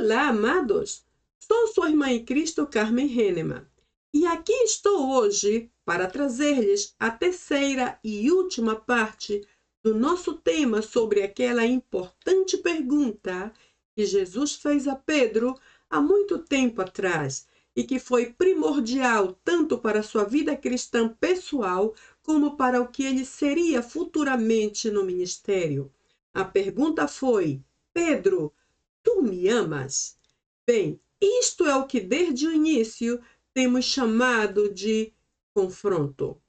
Olá, amados! Sou sua irmã em Cristo, Carmen Henneman, e aqui estou hoje para trazer-lhes a terceira e última parte do nosso tema sobre aquela importante pergunta que Jesus fez a Pedro há muito tempo atrás e que foi primordial tanto para sua vida cristã pessoal como para o que ele seria futuramente no ministério. A pergunta foi: Pedro, tu me amas? Bem, isto é o que desde o início temos chamado de confronto.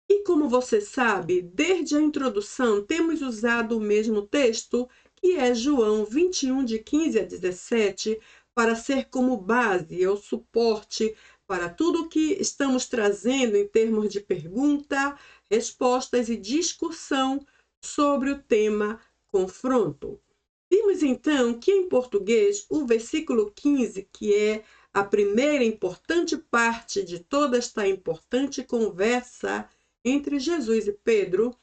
E como você sabe, desde a introdução temos usado o mesmo texto, que é João 21, de 15 a 17, para ser como base ou suporte para tudo o que estamos trazendo em termos de pergunta, respostas e discussão sobre o tema confronto. Vimos então que em português o versículo 15, que é a primeira importante parte de toda esta importante conversa entre Jesus e Pedro,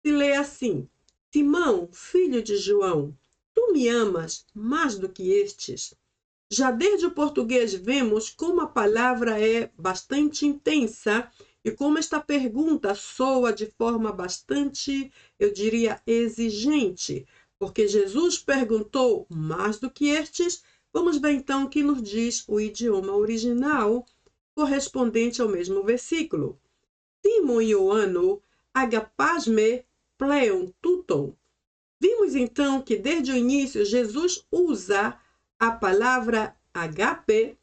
se lê assim: Simão, filho de João, tu me amas mais do que estes? Já desde o português vemos como a palavra é bastante intensa e como esta pergunta soa de forma bastante, eu diria, exigente, porque Jesus perguntou mais do que estes. Vamos ver então o que nos diz o idioma original correspondente ao mesmo versículo. Simon Ioanno, agapasme pleon tuton. Vimos então que desde o início Jesus usa a palavra agape,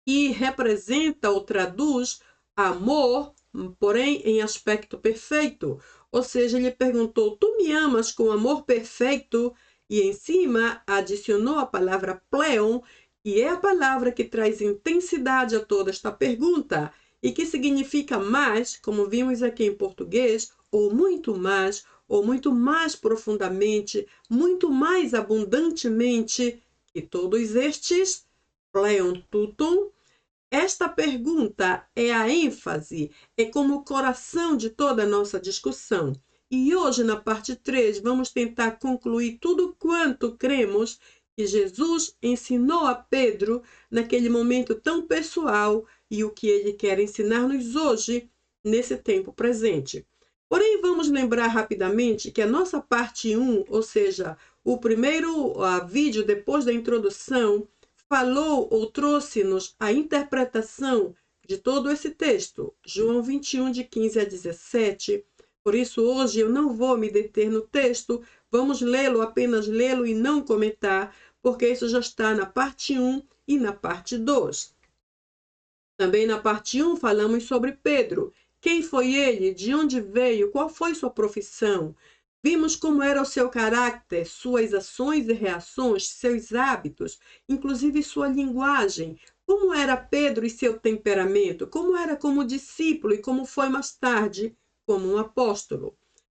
que representa ou traduz amor, porém em aspecto perfeito. Ou seja, ele perguntou: tu me amas com amor perfeito? E em cima adicionou a palavra pleon, que é a palavra que traz intensidade a toda esta pergunta e que significa mais, como vimos aqui em português, ou muito mais profundamente, muito mais abundantemente que todos estes, pleon tuton. Esta pergunta é a ênfase, é como o coração de toda a nossa discussão. E hoje, na parte 3, vamos tentar concluir tudo quanto cremos que Jesus ensinou a Pedro naquele momento tão pessoal e o que ele quer ensinar-nos hoje, nesse tempo presente. Porém, vamos lembrar rapidamente que a nossa parte 1, ou seja, o primeiro vídeo depois da introdução, falou ou trouxe-nos a interpretação de todo esse texto, João 21, de 15 a 17. Por isso, hoje eu não vou me deter no texto, vamos lê-lo, apenas lê-lo e não comentar, porque isso já está na parte 1 e na parte 2. Também na parte 1 falamos sobre Pedro. Quem foi ele? De onde veio? Qual foi sua profissão? Vimos como era o seu caráter, suas ações e reações, seus hábitos, inclusive sua linguagem. Como era Pedro e seu temperamento? Como era como discípulo e como foi mais tarde como um apóstolo?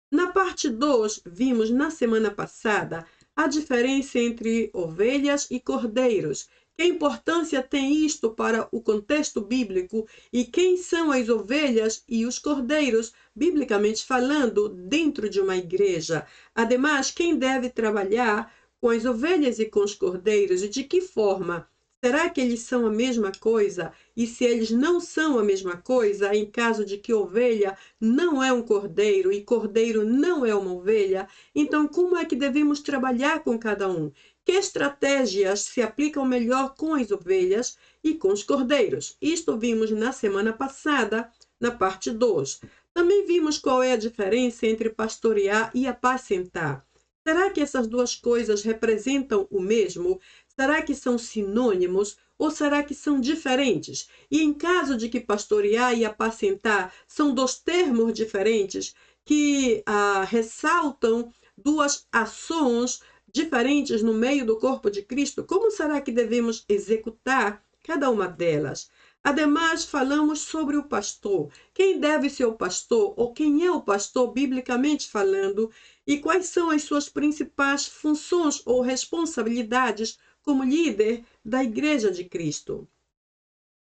Na parte 2, vimos na semana passada a diferença entre ovelhas e cordeiros. Que importância tem isto para o contexto bíblico e quem são as ovelhas e os cordeiros, biblicamente falando, dentro de uma igreja? Ademais, quem deve trabalhar com as ovelhas e com os cordeiros e de que forma? Será que eles são a mesma coisa? E se eles não são a mesma coisa, em caso de que ovelha não é um cordeiro e cordeiro não é uma ovelha, então como é que devemos trabalhar com cada um? Que estratégias se aplicam melhor com as ovelhas e com os cordeiros? Isto vimos na semana passada, na parte 2. Também vimos qual é a diferença entre pastorear e apacentar. Será que essas duas coisas representam o mesmo? Será que são sinônimos ou será que são diferentes? E em caso de que pastorear e apacentar são dois termos diferentes que ressaltam duas ações diferentes no meio do corpo de Cristo, como será que devemos executar cada uma delas? Ademais, falamos sobre o pastor. Quem deve ser o pastor ou quem é o pastor biblicamente falando e quais são as suas principais funções ou responsabilidades como líder da Igreja de Cristo.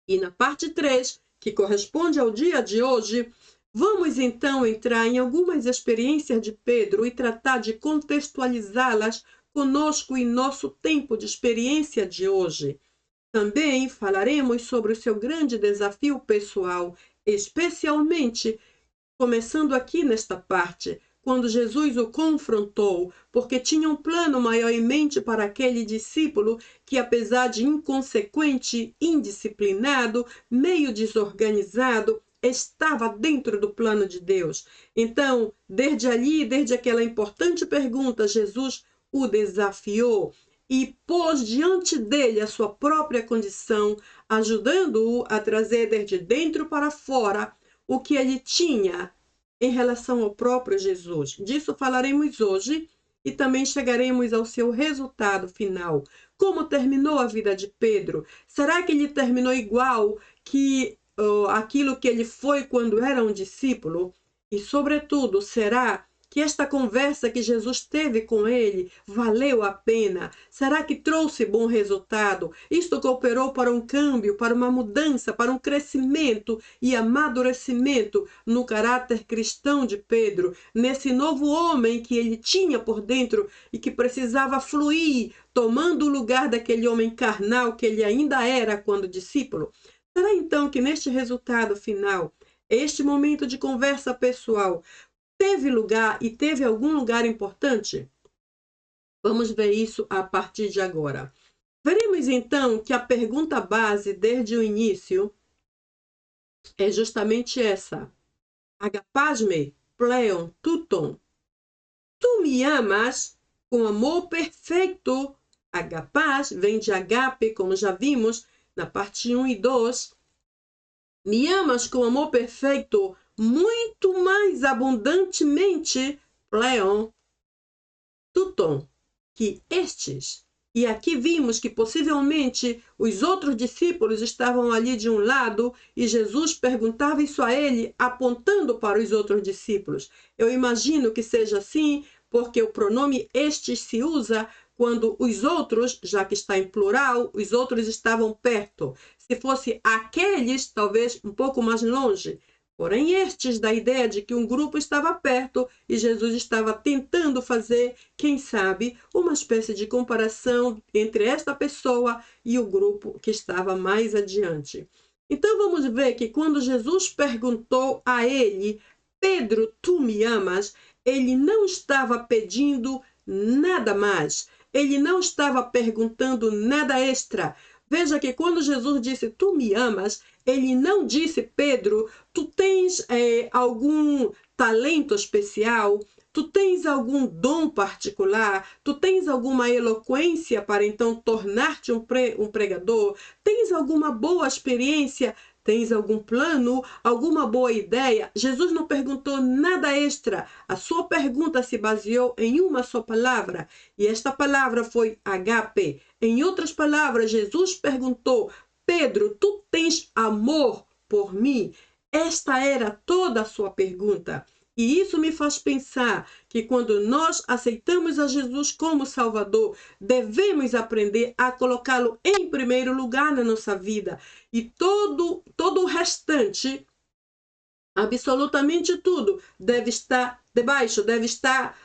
E na parte 3, que corresponde ao dia de hoje, vamos então entrar em algumas experiências de Pedro e tratar de contextualizá-las conosco em nosso tempo de experiência de hoje. Também falaremos sobre o seu grande desafio pessoal, especialmente começando aqui nesta parte, quando Jesus o confrontou, porque tinha um plano maior em mente para aquele discípulo que, apesar de inconsequente, indisciplinado, meio desorganizado, estava dentro do plano de Deus. Então, desde ali, desde aquela importante pergunta, Jesus o desafiou e pôs diante dele a sua própria condição, ajudando-o a trazer desde dentro para fora o que ele tinha em relação ao próprio Jesus. Disso falaremos hoje e também chegaremos ao seu resultado final. Como terminou a vida de Pedro? Será que ele terminou igual que aquilo que ele foi quando era um discípulo? E, sobretudo, será que esta conversa que Jesus teve com ele valeu a pena? Será que trouxe bom resultado? Isto cooperou para um câmbio, para uma mudança, para um crescimento e amadurecimento no caráter cristão de Pedro, nesse novo homem que ele tinha por dentro e que precisava fluir, tomando o lugar daquele homem carnal que ele ainda era quando discípulo? Será então que neste resultado final, este momento de conversa pessoal, teve lugar e teve algum lugar importante? Vamos ver isso a partir de agora. Veremos então que a pergunta base desde o início é justamente essa. Agapasme, pleon, tuton. Tu me amas com amor perfeito. Agapaz vem de agape, como já vimos na parte 1 e 2. Me amas com amor perfeito, muito mais abundantemente, pleon, tuton, que estes. E aqui vimos que possivelmente os outros discípulos estavam ali de um lado e Jesus perguntava isso a ele, apontando para os outros discípulos. Eu imagino que seja assim, porque o pronome estes se usa quando os outros, já que está em plural, os outros estavam perto. Se fosse aqueles, talvez um pouco mais longe. Porém, estes da ideia de que um grupo estava perto e Jesus estava tentando fazer, quem sabe, uma espécie de comparação entre esta pessoa e o grupo que estava mais adiante. Então, vamos ver que quando Jesus perguntou a ele, Pedro, tu me amas? Ele não estava pedindo nada mais. Ele não estava perguntando nada extra. Veja que quando Jesus disse, tu me amas, ele não disse, Pedro, tu tens algum talento especial? Tu tens algum dom particular? Tu tens alguma eloquência para então tornar-te um pregador? Tens alguma boa experiência? Tens algum plano? Alguma boa ideia? Jesus não perguntou nada extra. A sua pergunta se baseou em uma só palavra. E esta palavra foi agape. Em outras palavras, Jesus perguntou, Pedro, tu tens amor por mim? Esta era toda a sua pergunta. E isso me faz pensar que quando nós aceitamos a Jesus como Salvador, devemos aprender a colocá-lo em primeiro lugar na nossa vida. E todo o restante, absolutamente tudo, deve estar debaixo, deve estar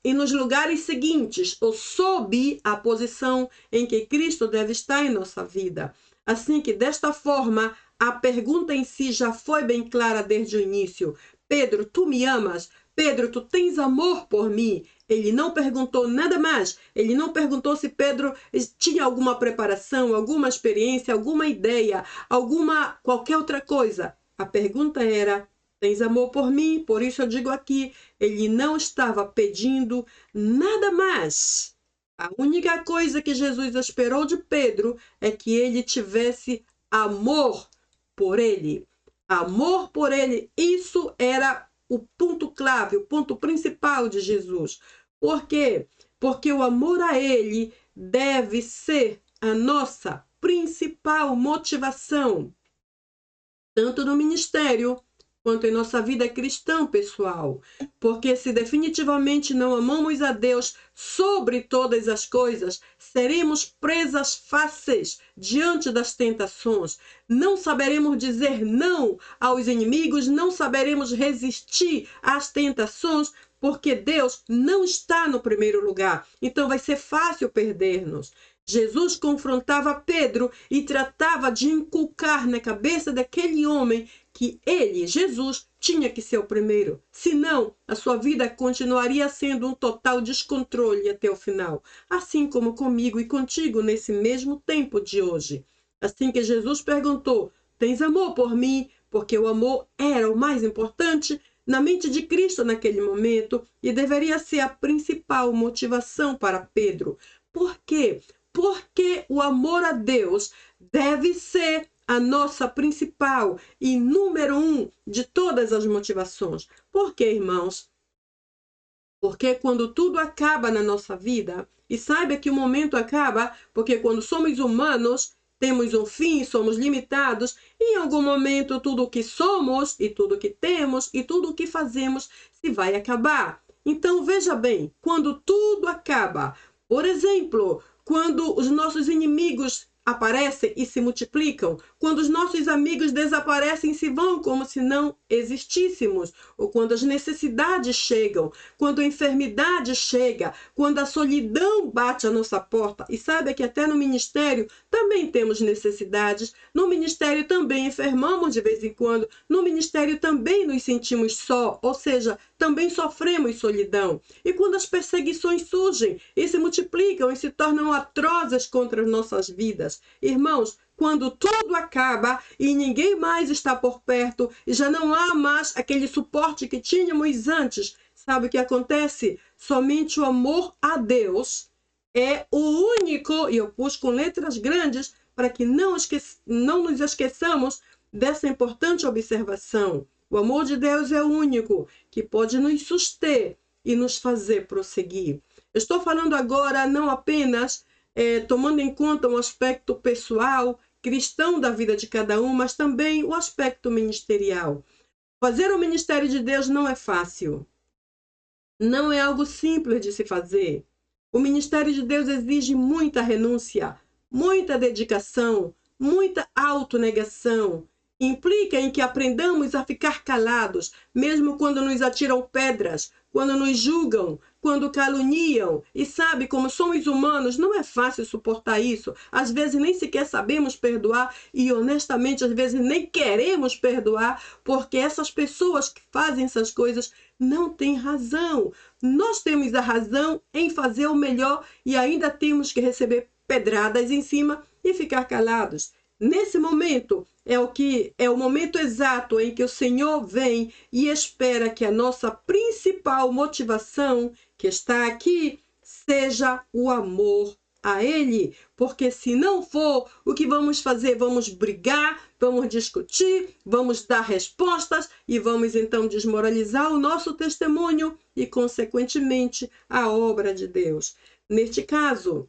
e nos lugares seguintes, ou sob a posição em que Cristo deve estar em nossa vida. Assim que, desta forma, a pergunta em si já foi bem clara desde o início. Pedro, tu me amas? Pedro, tu tens amor por mim? Ele não perguntou nada mais. Ele não perguntou se Pedro tinha alguma preparação, alguma experiência, alguma ideia, qualquer outra coisa. A pergunta era, tens amor por mim? Por isso eu digo aqui, ele não estava pedindo nada mais. A única coisa que Jesus esperou de Pedro é que ele tivesse amor por ele. Amor por ele, isso era o ponto clave, o ponto principal de Jesus. Por quê? Porque o amor a ele deve ser a nossa principal motivação, tanto no ministério quanto em nossa vida cristã pessoal. Porque se definitivamente não amamos a Deus sobre todas as coisas, seremos presas fáceis diante das tentações. Não saberemos dizer não aos inimigos, não saberemos resistir às tentações, porque Deus não está no primeiro lugar. Então vai ser fácil perder-nos. Jesus confrontava Pedro e tratava de inculcar na cabeça daquele homem que ele, Jesus, tinha que ser o primeiro. Senão, a sua vida continuaria sendo um total descontrole até o final. Assim como comigo e contigo nesse mesmo tempo de hoje. Assim que Jesus perguntou, tens amor por mim? Porque o amor era o mais importante na mente de Cristo naquele momento e deveria ser a principal motivação para Pedro. Por quê? Porque o amor a Deus deve ser a nossa principal e número 1 de todas as motivações. Por quê, irmãos? Porque quando tudo acaba na nossa vida, e saiba que o momento acaba, porque quando somos humanos, temos um fim, somos limitados, e em algum momento tudo o que somos, e tudo o que temos, e tudo o que fazemos se vai acabar. Então veja bem, quando tudo acaba, por exemplo, quando os nossos inimigos aparecem e se multiplicam, quando os nossos amigos desaparecem e se vão como se não existíssemos, ou quando as necessidades chegam, quando a enfermidade chega, quando a solidão bate à nossa porta. E saiba que até no ministério também temos necessidades, no ministério também enfermamos de vez em quando, no ministério também nos sentimos só, ou seja, também sofremos solidão. E quando as perseguições surgem e se multiplicam e se tornam atrozes contra as nossas vidas, irmãos, quando tudo acaba e ninguém mais está por perto e já não há mais aquele suporte que tínhamos antes, sabe o que acontece? Somente o amor a Deus é o único, e eu pus com letras grandes para que não nos esqueçamos dessa importante observação. O amor de Deus é o único que pode nos suster e nos fazer prosseguir. Estou falando agora não apenas tomando em conta o aspecto pessoal, cristão da vida de cada um, mas também o aspecto ministerial. Fazer o ministério de Deus não é fácil. Não é algo simples de se fazer. O ministério de Deus exige muita renúncia, muita dedicação, muita autonegação. Implica em que aprendamos a ficar calados, mesmo quando nos atiram pedras, quando nos julgam, quando caluniam. E sabe, como somos humanos, não é fácil suportar isso. Às vezes nem sequer sabemos perdoar e, honestamente, às vezes nem queremos perdoar, porque essas pessoas que fazem essas coisas não têm razão. Nós temos a razão em fazer o melhor e ainda temos que receber pedradas em cima e ficar calados. Nesse momento é o momento exato em que o Senhor vem e espera que a nossa principal motivação, que está aqui, seja o amor a Ele. Porque se não for, o que vamos fazer? Vamos brigar, vamos discutir, vamos dar respostas e vamos então desmoralizar o nosso testemunho e, consequentemente, a obra de Deus. Neste caso,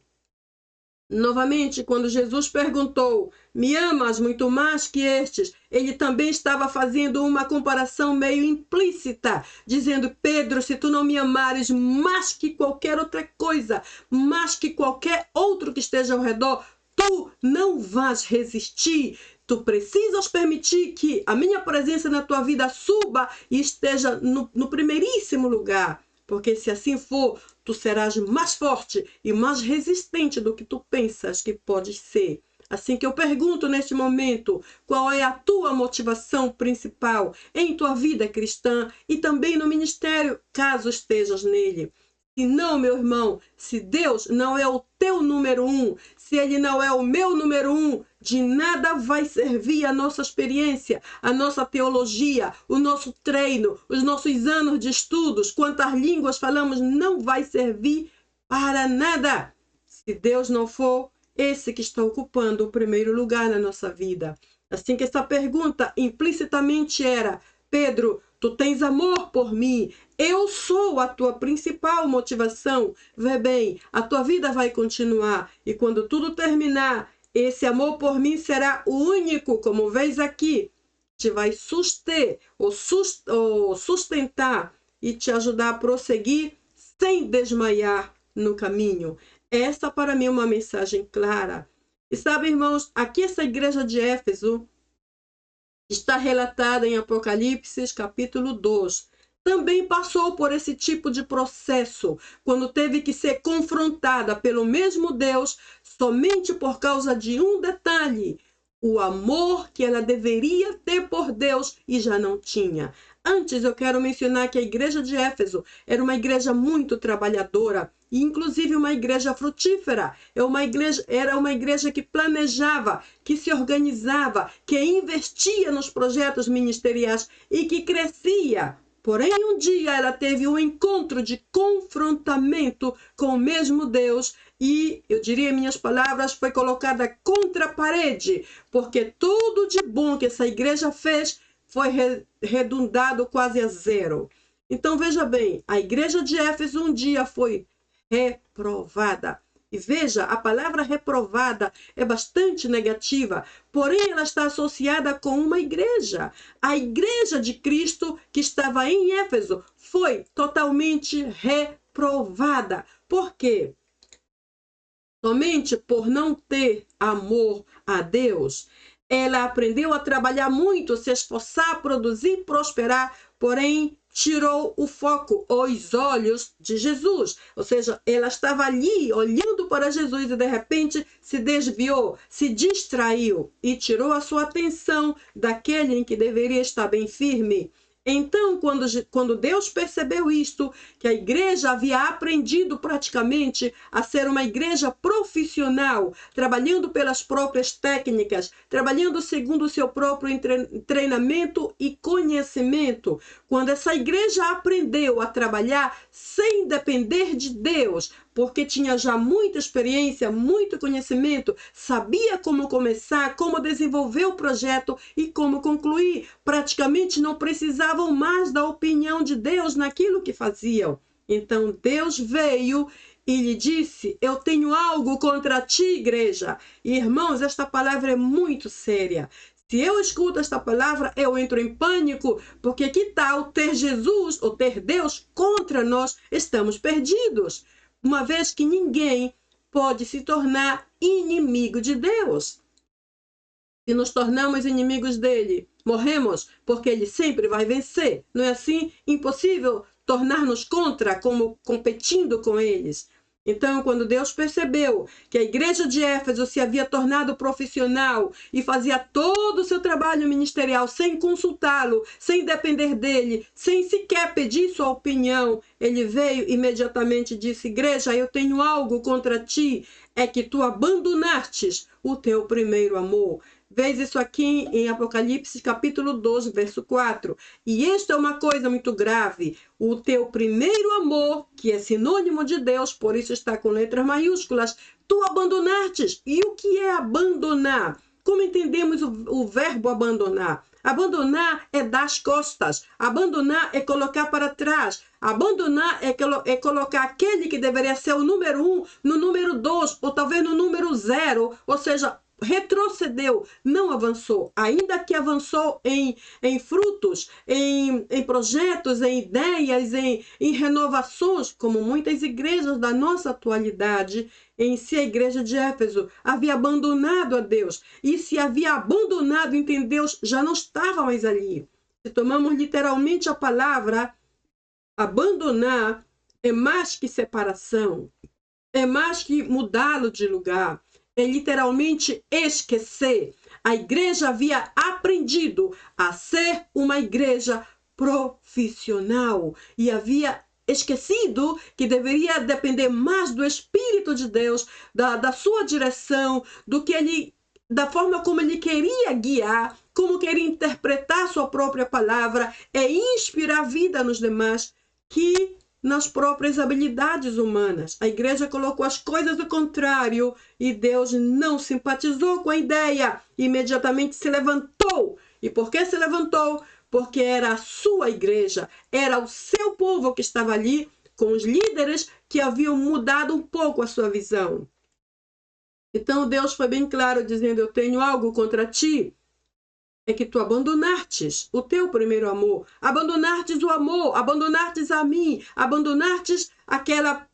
novamente, quando Jesus perguntou, me amas muito mais que estes? Ele também estava fazendo uma comparação meio implícita, dizendo, Pedro, se tu não me amares mais que qualquer outra coisa, mais que qualquer outro que esteja ao redor, tu não vais resistir. Tu precisas permitir que a minha presença na tua vida suba e esteja no primeiríssimo lugar. Porque se assim for, tu serás mais forte e mais resistente do que tu pensas que podes ser. Assim que eu pergunto neste momento, qual é a tua motivação principal em tua vida cristã e também no ministério, caso estejas nele? Se não, meu irmão, se Deus não é o teu número 1, se Ele não é o meu número 1, de nada vai servir a nossa experiência, a nossa teologia, o nosso treino, os nossos anos de estudos, quantas línguas falamos, não vai servir para nada. Se Deus não for esse que está ocupando o primeiro lugar na nossa vida. Assim que essa pergunta implicitamente era, Pedro, tu tens amor por mim, eu sou a tua principal motivação. Vê bem, a tua vida vai continuar e quando tudo terminar, esse amor por mim será o único, como vês aqui, te vai sustentar e te ajudar a prosseguir sem desmaiar no caminho. Essa para mim é uma mensagem clara. E sabe, irmãos, aqui essa igreja de Éfeso está relatada em Apocalipse, capítulo 2. também passou por esse tipo de processo, quando teve que ser confrontada pelo mesmo Deus, somente por causa de um detalhe: o amor que ela deveria ter por Deus e já não tinha. Antes, eu quero mencionar que a igreja de Éfeso era uma igreja muito trabalhadora, e inclusive uma igreja frutífera. Era uma igreja que planejava, que se organizava, que investia nos projetos ministeriais e que crescia. Porém, um dia ela teve um encontro de confrontamento com o mesmo Deus e, eu diria em minhas palavras, foi colocada contra a parede, porque tudo de bom que essa igreja fez foi redundado quase a zero. Então, veja bem, a igreja de Éfeso um dia foi reprovada. E veja, a palavra reprovada é bastante negativa, porém ela está associada com uma igreja. A igreja de Cristo que estava em Éfeso foi totalmente reprovada. Por quê? Somente por não ter amor a Deus. Ela aprendeu a trabalhar muito, se esforçar, produzir, prosperar, porém tirou o foco, os olhos de Jesus. Ou seja, ela estava ali olhando para Jesus e de repente se desviou, se distraiu e tirou a sua atenção daquele em que deveria estar bem firme. Então, quando Deus percebeu isto, que a igreja havia aprendido praticamente a ser uma igreja profissional, trabalhando pelas próprias técnicas, trabalhando segundo o seu próprio treinamento e conhecimento, quando essa igreja aprendeu a trabalhar sem depender de Deus, porque tinha já muita experiência, muito conhecimento, sabia como começar, como desenvolver o projeto e como concluir. Praticamente não precisavam mais da opinião de Deus naquilo que faziam. Então Deus veio e lhe disse: eu tenho algo contra ti, igreja. E, irmãos, esta palavra é muito séria. Se eu escuto esta palavra, eu entro em pânico, porque que tal ter Jesus ou ter Deus contra nós? Estamos perdidos, uma vez que ninguém pode se tornar inimigo de Deus. Se nos tornamos inimigos dele, morremos, porque ele sempre vai vencer. Não é assim? Impossível tornar-nos contra, como competindo com eles. Então, quando Deus percebeu que a igreja de Éfeso se havia tornado profissional e fazia todo o seu trabalho ministerial sem consultá-lo, sem depender dele, sem sequer pedir sua opinião, ele veio imediatamente e disse: igreja, eu tenho algo contra ti, é que tu abandonastes o teu primeiro amor. Vês isso aqui em Apocalipse capítulo 12, verso 4. E esta é uma coisa muito grave. O teu primeiro amor, que é sinônimo de Deus, por isso está com letras maiúsculas, tu abandonastes. E o que é abandonar? Como entendemos o verbo abandonar? Abandonar é dar as costas. Abandonar é colocar para trás. Abandonar é colocar aquele que deveria ser o número 1 no número 2, ou talvez no número 0, ou seja, retrocedeu, não avançou, ainda que avançou em frutos, em projetos, em ideias, em renovações, como muitas igrejas da nossa atualidade. Em si, a igreja de Éfeso havia abandonado a Deus, e se havia abandonado, então Deus já não estava mais ali. Se tomamos literalmente a palavra, abandonar é mais que separação, é mais que mudá-lo de lugar, é literalmente esquecer. A igreja havia aprendido a ser uma igreja profissional e havia esquecido que deveria depender mais do Espírito de Deus, da sua direção, da forma como ele queria guiar, como queria interpretar sua própria palavra e inspirar vida nos demais, que nas próprias habilidades humanas. A igreja colocou as coisas ao contrário e Deus não simpatizou com a ideia. Imediatamente se levantou. E por que se levantou? Porque era a sua igreja, era o seu povo que estava ali, com os líderes que haviam mudado um pouco a sua visão. Então Deus foi bem claro, dizendo: eu tenho algo contra ti. É que tu abandonastes o teu primeiro amor, abandonastes o amor, abandonastes a mim, abandonastes aquela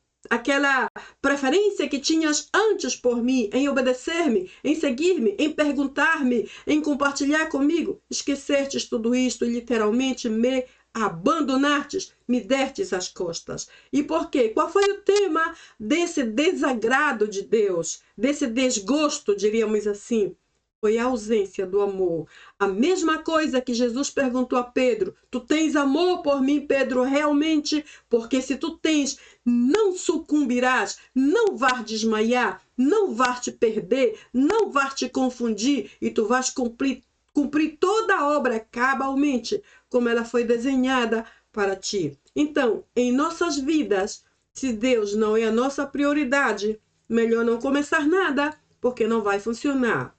preferência que tinhas antes por mim, em obedecer-me, em seguir-me, em perguntar-me, em compartilhar comigo. Esquecestes tudo isto e literalmente me abandonastes, me destes as costas. E por quê? Qual foi o tema desse desagrado de Deus, desse desgosto, diríamos assim? Foi a ausência do amor. A mesma coisa que Jesus perguntou a Pedro: tu tens amor por mim, Pedro, realmente? Porque se tu tens, não sucumbirás, não vais desmaiar, não vais te perder, não vais te confundir e tu vais cumprir toda a obra cabalmente, como ela foi desenhada para ti. Então, em nossas vidas, se Deus não é a nossa prioridade, melhor não começar nada, porque não vai funcionar.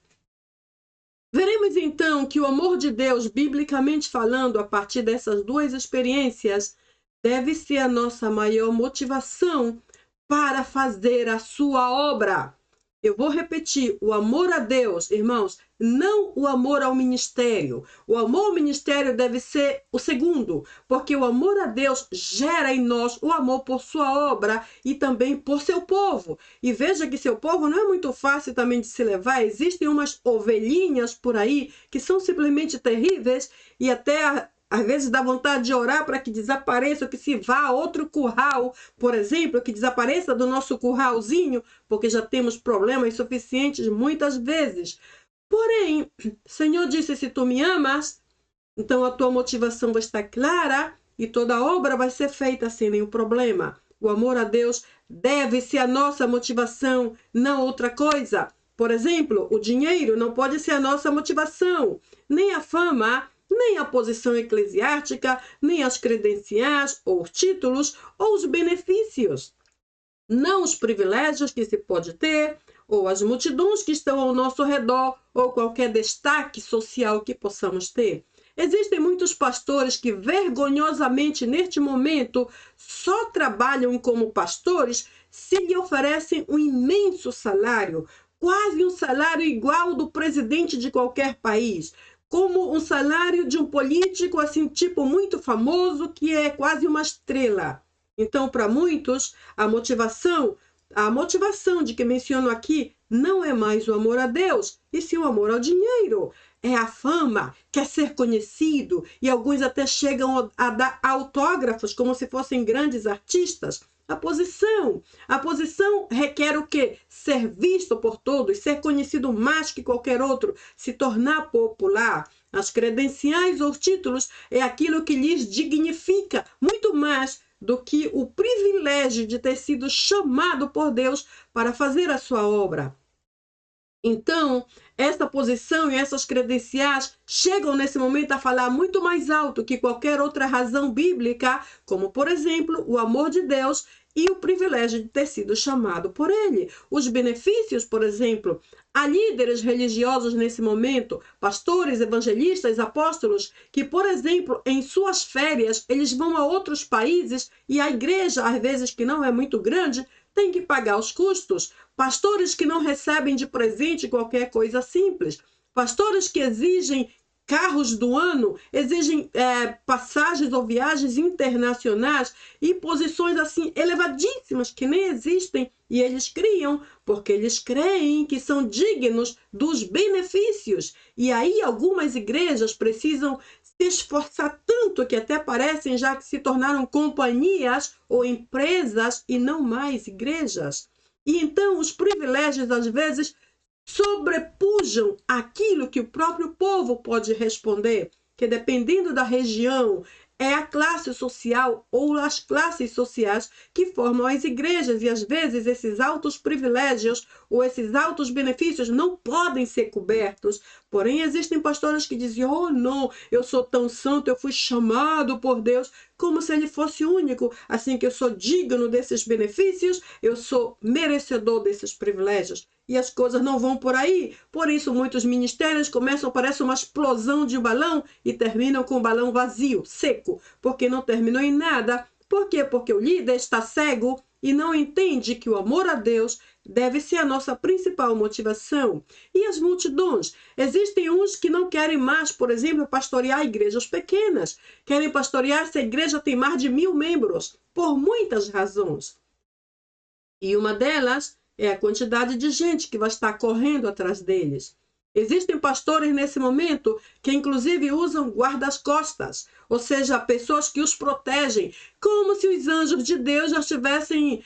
Veremos então que o amor de Deus, biblicamente falando, a partir dessas duas experiências, deve ser a nossa maior motivação para fazer a sua obra. Eu vou repetir, o amor a Deus, irmãos, não o amor ao ministério. O amor ao ministério deve ser o segundo, porque o amor a Deus gera em nós o amor por sua obra e também por seu povo. E veja que seu povo não é muito fácil também de se levar. Existem umas ovelhinhas por aí que são simplesmente terríveis e até às vezes dá vontade de orar para que desapareça, que se vá a outro curral, por exemplo, que desapareça do nosso curralzinho, porque já temos problemas suficientes muitas vezes. Porém, o Senhor disse, se tu me amas, então a tua motivação vai estar clara e toda a obra vai ser feita sem nenhum problema. O amor a Deus deve ser a nossa motivação, não outra coisa. Por exemplo, o dinheiro não pode ser a nossa motivação, nem a fama, nem a posição eclesiástica, nem as credenciais, ou os títulos, ou os benefícios. Não os privilégios que se pode ter, ou as multidões que estão ao nosso redor, ou qualquer destaque social que possamos ter. Existem muitos pastores que vergonhosamente neste momento só trabalham como pastores se lhe oferecem um imenso salário, quase um salário igual ao do presidente de qualquer país, como um salário de um político assim tipo muito famoso que é quase uma estrela. Então, para muitos, a motivação de que menciono aqui não é mais o amor a Deus, e sim o amor ao dinheiro. É a fama, quer ser conhecido, e alguns até chegam a dar autógrafos como se fossem grandes artistas. A posição requer o quê? Ser visto por todos, ser conhecido mais que qualquer outro, se tornar popular. As credenciais ou títulos é aquilo que lhes dignifica muito mais do que o privilégio de ter sido chamado por Deus para fazer a sua obra. Então, essa posição e essas credenciais chegam nesse momento a falar muito mais alto que qualquer outra razão bíblica, como, por exemplo, o amor de Deus e o privilégio de ter sido chamado por ele. Os benefícios, por exemplo, há líderes religiosos nesse momento, pastores, evangelistas, apóstolos, que, por exemplo, em suas férias, eles vão a outros países e a igreja, às vezes que não é muito grande, tem que pagar os custos. Pastores que não recebem de presente qualquer coisa simples. Pastores que exigem carros do ano, exigem passagens ou viagens internacionais e posições assim elevadíssimas que nem existem e eles criam porque eles creem que são dignos dos benefícios. E aí algumas igrejas precisam se esforçar tanto que até parecem já que se tornaram companhias ou empresas e não mais igrejas. E então os privilégios às vezes sobrepujam aquilo que o próprio povo pode responder, que dependendo da região, é a classe social ou as classes sociais que formam as igrejas e às vezes esses altos privilégios ou esses altos benefícios não podem ser cobertos. Porém, existem pastores que dizem, oh não, eu sou tão santo, eu fui chamado por Deus, como se ele fosse único, assim que eu sou digno desses benefícios, eu sou merecedor desses privilégios. E as coisas não vão por aí. Por isso, muitos ministérios começam, parece uma explosão de um balão e terminam com o balão vazio, seco, porque não terminou em nada. Por quê? Porque o líder está cego e não entende que o amor a Deus deve ser a nossa principal motivação. E as multidões? Existem uns que não querem mais, por exemplo, pastorear igrejas pequenas. Querem pastorear se a igreja tem mais de 1000 membros, por muitas razões. E uma delas é a quantidade de gente que vai estar correndo atrás deles. Existem pastores nesse momento que inclusive usam guardas-costas, ou seja, pessoas que os protegem, como se os anjos de Deus já estivessem,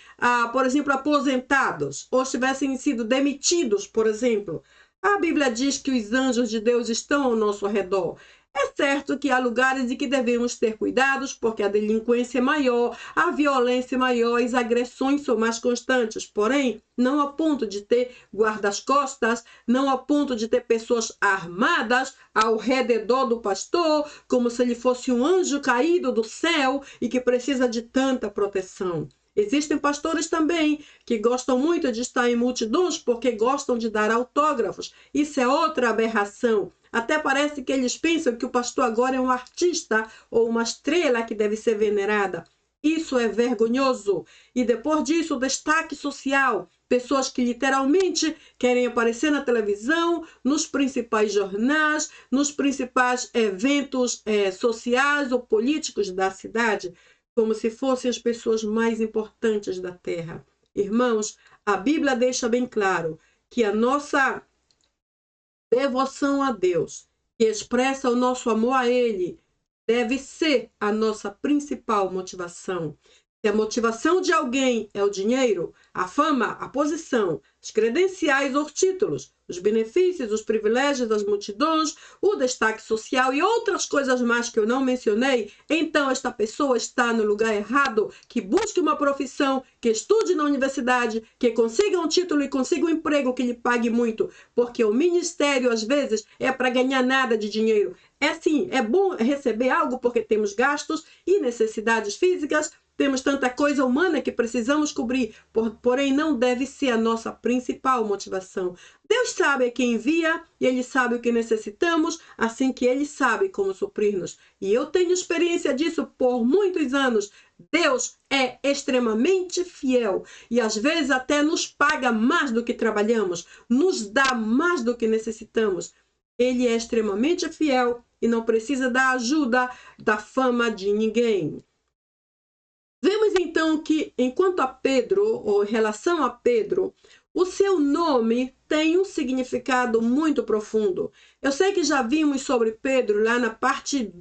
por exemplo, aposentados, ou tivessem sido demitidos, por exemplo. A Bíblia diz que os anjos de Deus estão ao nosso redor. É certo que há lugares em que devemos ter cuidados, porque a delinquência é maior, a violência é maior, as agressões são mais constantes. Porém, não a ponto de ter guardas-costas, não a ponto de ter pessoas armadas ao redor do pastor, como se ele fosse um anjo caído do céu e que precisa de tanta proteção. Existem pastores também que gostam muito de estar em multidões porque gostam de dar autógrafos. Isso é outra aberração. Até parece que eles pensam que o pastor agora é um artista ou uma estrela que deve ser venerada. Isso é vergonhoso. E depois disso, o destaque social. Pessoas que literalmente querem aparecer na televisão, nos principais jornais, nos principais eventos sociais ou políticos da cidade, como se fossem as pessoas mais importantes da terra. Irmãos, a Bíblia deixa bem claro que a nossa devoção a Deus, que expressa o nosso amor a Ele, deve ser a nossa principal motivação. Se a motivação de alguém é o dinheiro, a fama, a posição, os credenciais ou títulos, os benefícios, os privilégios das multidões, o destaque social e outras coisas mais que eu não mencionei, então esta pessoa está no lugar errado. Que busque uma profissão, que estude na universidade, que consiga um título e consiga um emprego que lhe pague muito, porque o ministério às vezes é para ganhar nada de dinheiro. É sim, é bom receber algo porque temos gastos e necessidades físicas, temos tanta coisa humana que precisamos cobrir, porém não deve ser a nossa principal motivação. Deus sabe a quem envia e Ele sabe o que necessitamos, assim que Ele sabe como suprir-nos. E eu tenho experiência disso por muitos anos. Deus é extremamente fiel e às vezes até nos paga mais do que trabalhamos, nos dá mais do que necessitamos. Ele é extremamente fiel e não precisa da ajuda, da fama de ninguém. Vemos então que, enquanto a Pedro, ou em relação a Pedro, o seu nome tem um significado muito profundo. Eu sei que já vimos sobre Pedro lá na parte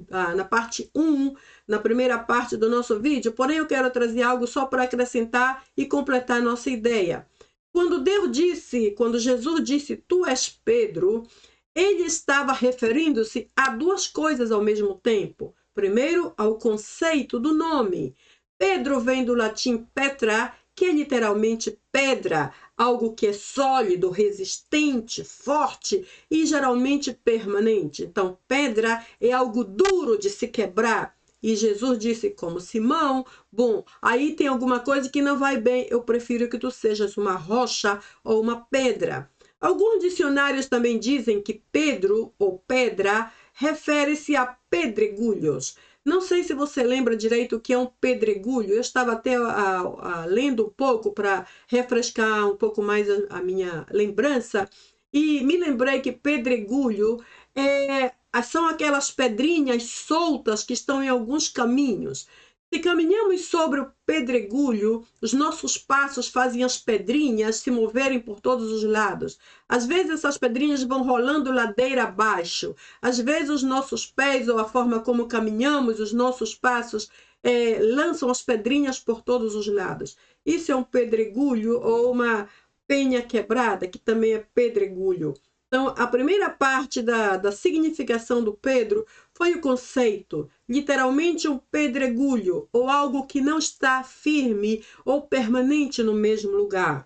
1, na primeira parte do nosso vídeo, porém eu quero trazer algo só para acrescentar e completar a nossa ideia. Quando Jesus disse, tu és Pedro, ele estava referindo-se a duas coisas ao mesmo tempo. Primeiro, ao conceito do nome. Pedro vem do latim petra, que é literalmente pedra, algo que é sólido, resistente, forte e geralmente permanente. Então, pedra é algo duro de se quebrar. E Jesus disse como Simão, bom, aí tem alguma coisa que não vai bem, eu prefiro que tu sejas uma rocha ou uma pedra. Alguns dicionários também dizem que Pedro ou pedra refere-se a pedregulhos. Não sei se você lembra direito o que é um pedregulho. Eu estava até lendo um pouco para refrescar um pouco mais a minha lembrança e me lembrei que pedregulho são aquelas pedrinhas soltas que estão em alguns caminhos. Se caminhamos sobre o pedregulho, os nossos passos fazem as pedrinhas se moverem por todos os lados. Às vezes essas pedrinhas vão rolando ladeira abaixo. Às vezes os nossos pés ou a forma como caminhamos, os nossos passos, lançam as pedrinhas por todos os lados. Isso é um pedregulho ou uma penha quebrada, que também é pedregulho. Então, a primeira parte da significação do Pedro foi o conceito, literalmente um pedregulho, ou algo que não está firme ou permanente no mesmo lugar.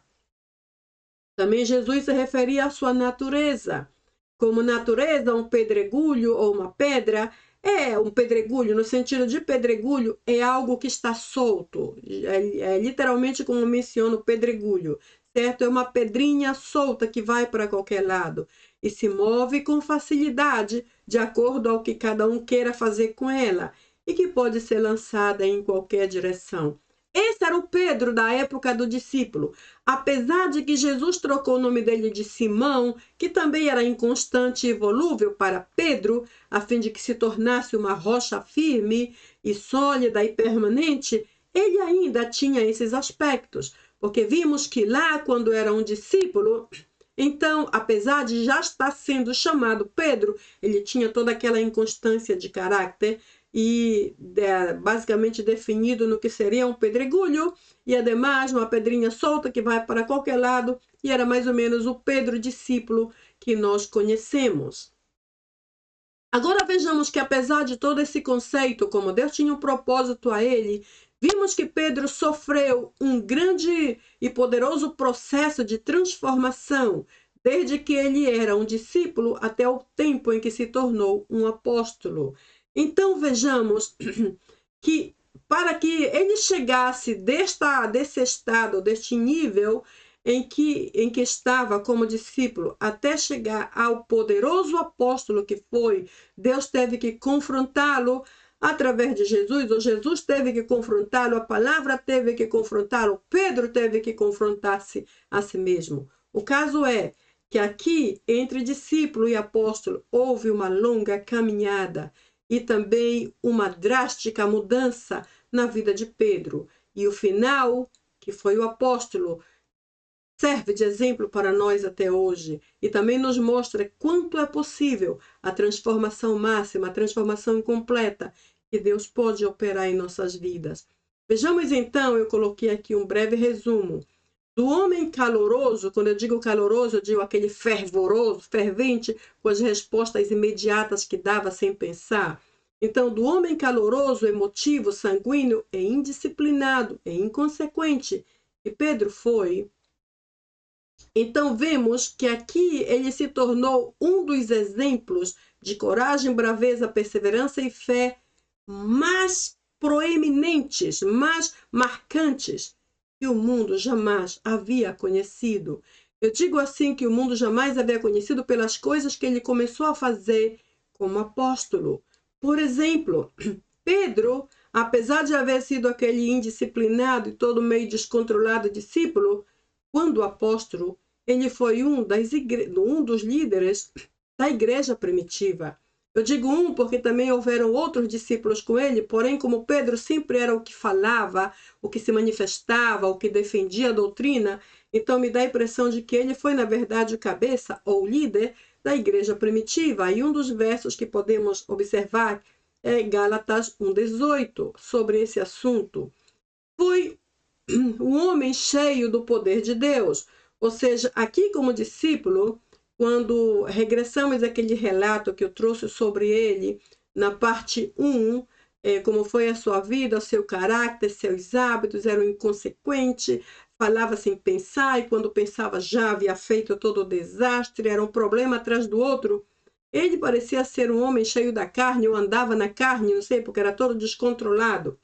Também Jesus se referia à sua natureza. Como natureza, um pedregulho ou uma pedra é um pedregulho, no sentido de pedregulho, é algo que está solto. É literalmente como menciona o pedregulho, certo? É uma pedrinha solta que vai para qualquer lado e se move com facilidade, de acordo ao que cada um queira fazer com ela, e que pode ser lançada em qualquer direção. Esse era o Pedro da época do discípulo. Apesar de que Jesus trocou o nome dele de Simão, que também era inconstante e volúvel, para Pedro, a fim de que se tornasse uma rocha firme e sólida e permanente, ele ainda tinha esses aspectos, porque vimos que lá, quando era um discípulo, Então, apesar de já estar sendo chamado Pedro, ele tinha toda aquela inconstância de caráter e basicamente definido no que seria um pedregulho e, ademais, uma pedrinha solta que vai para qualquer lado, e era mais ou menos o Pedro discípulo que nós conhecemos. Agora vejamos que, apesar de todo esse conceito, como Deus tinha um propósito a ele, vimos que Pedro sofreu um grande e poderoso processo de transformação, desde que ele era um discípulo até o tempo em que se tornou um apóstolo. Então vejamos que para que ele chegasse desse estado, deste nível em que estava como discípulo, até chegar ao poderoso apóstolo que foi, Deus teve que confrontá-lo através de Jesus, ou Jesus teve que confrontá-lo, a palavra teve que confrontá-lo, Pedro teve que confrontar-se a si mesmo. O caso é que aqui, entre discípulo e apóstolo, houve uma longa caminhada e também uma drástica mudança na vida de Pedro. E o final, que foi o apóstolo, serve de exemplo para nós até hoje e também nos mostra quanto é possível a transformação máxima, a transformação completa que Deus pode operar em nossas vidas. Vejamos então, eu coloquei aqui um breve resumo. Do homem caloroso, quando eu digo caloroso, eu digo aquele fervoroso, fervente, com as respostas imediatas que dava sem pensar. Então, do homem caloroso, emotivo, sanguíneo e indisciplinado e inconsequente, que Pedro foi. Então, vemos que aqui ele se tornou um dos exemplos de coragem, braveza, perseverança e fé mais proeminentes, mais marcantes que o mundo jamais havia conhecido. Eu digo assim que o mundo jamais havia conhecido pelas coisas que ele começou a fazer como apóstolo. Por exemplo, Pedro, apesar de haver sido aquele indisciplinado e todo meio descontrolado discípulo, quando apóstolo, ele foi um dos líderes da igreja primitiva. Eu digo um porque também houveram outros discípulos com ele, porém, como Pedro sempre era o que falava, o que se manifestava, o que defendia a doutrina, então me dá a impressão de que ele foi, na verdade, o cabeça ou líder da igreja primitiva. E um dos versos que podemos observar é Gálatas 1,18, sobre esse assunto. Foi um homem cheio do poder de Deus. Ou seja, aqui como discípulo, quando regressamos àquele relato que eu trouxe sobre ele, na parte 1, como foi a sua vida, o seu caráter, seus hábitos, era um inconsequente, falava sem pensar, e quando pensava já havia feito todo o desastre, era um problema atrás do outro. Ele parecia ser um homem cheio da carne, ou andava na carne, não sei, porque era todo descontrolado.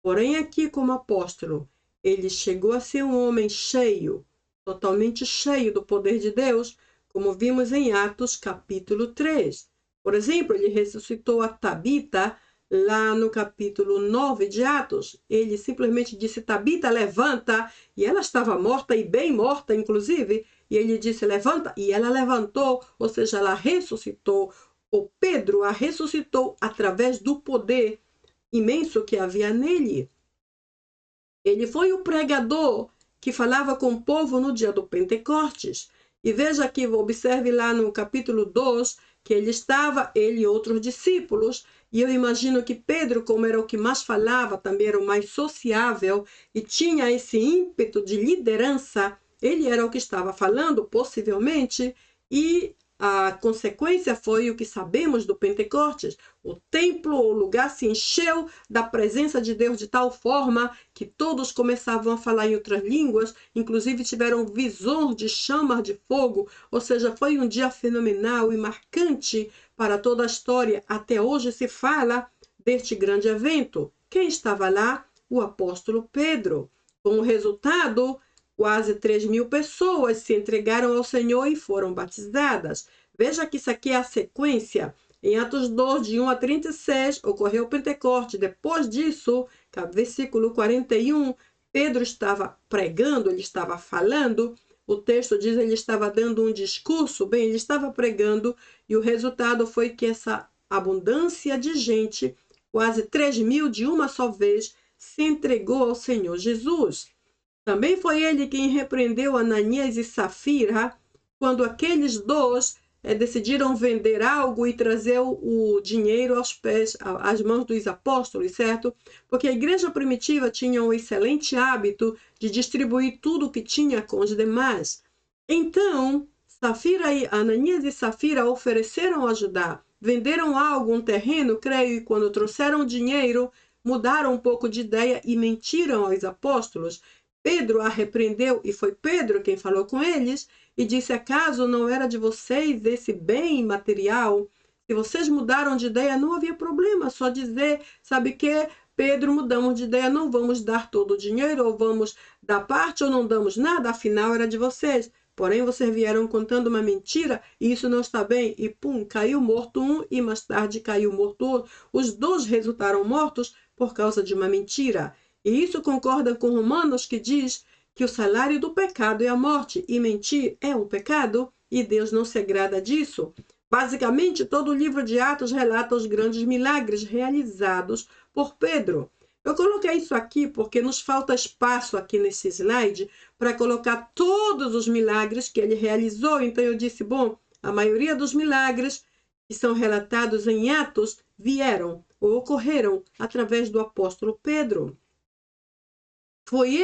Porém, aqui como apóstolo, ele chegou a ser um homem cheio, totalmente cheio do poder de Deus, como vimos em Atos capítulo 3. Por exemplo, ele ressuscitou a Tabita lá no capítulo 9 de Atos. Ele simplesmente disse: Tabita, levanta. E ela estava morta, e bem morta, inclusive. E ele disse: levanta. E ela levantou, ou seja, ela ressuscitou. O Pedro a ressuscitou através do poder imenso que havia nele. Ele foi o pregador que falava com o povo no dia do Pentecostes. E veja aqui, observe lá no capítulo 2, que ele e outros discípulos, e eu imagino que Pedro, como era o que mais falava, também era o mais sociável, e tinha esse ímpeto de liderança, ele era o que estava falando, possivelmente, e a consequência foi o que sabemos do Pentecostes. O templo ou lugar se encheu da presença de Deus de tal forma que todos começavam a falar em outras línguas, inclusive tiveram visões de chamas de fogo, ou seja, foi um dia fenomenal e marcante para toda a história. Até hoje se fala deste grande evento. Quem estava lá? O apóstolo Pedro. Com o resultado, quase 3.000 pessoas se entregaram ao Senhor e foram batizadas. Veja que isso aqui é a sequência. Em Atos 2, de 1 a 36, ocorreu o Pentecostes. Depois disso, versículo 41, Pedro estava pregando, ele estava falando. O texto diz que ele estava dando um discurso. Bem, ele estava pregando e o resultado foi que essa abundância de gente, quase 3.000 de uma só vez, se entregou ao Senhor Jesus. Também foi ele quem repreendeu Ananias e Safira quando aqueles dois decidiram vender algo e trazer o dinheiro aos pés, às mãos dos apóstolos, certo? Porque a igreja primitiva tinha um excelente hábito de distribuir tudo o que tinha com os demais. Então, Ananias e Safira ofereceram ajudar, venderam algo, um terreno, creio, e quando trouxeram dinheiro, mudaram um pouco de ideia e mentiram aos apóstolos. Pedro a repreendeu, e foi Pedro quem falou com eles, e disse: acaso não era de vocês esse bem material? Se vocês mudaram de ideia, não havia problema, só dizer, sabe que, Pedro, mudamos de ideia, não vamos dar todo o dinheiro, ou vamos dar parte, ou não damos nada, afinal era de vocês. Porém, vocês vieram contando uma mentira, e isso não está bem. E pum, caiu morto um, e mais tarde caiu morto outro. Os dois resultaram mortos por causa de uma mentira. E isso concorda com Romanos, que diz que o salário do pecado é a morte, e mentir é um pecado, e Deus não se agrada disso. Basicamente, todo o livro de Atos relata os grandes milagres realizados por Pedro. Eu coloquei isso aqui porque nos falta espaço aqui nesse slide para colocar todos os milagres que ele realizou. Então eu disse, bom, a maioria dos milagres que são relatados em Atos vieram ou ocorreram através do apóstolo Pedro. Foi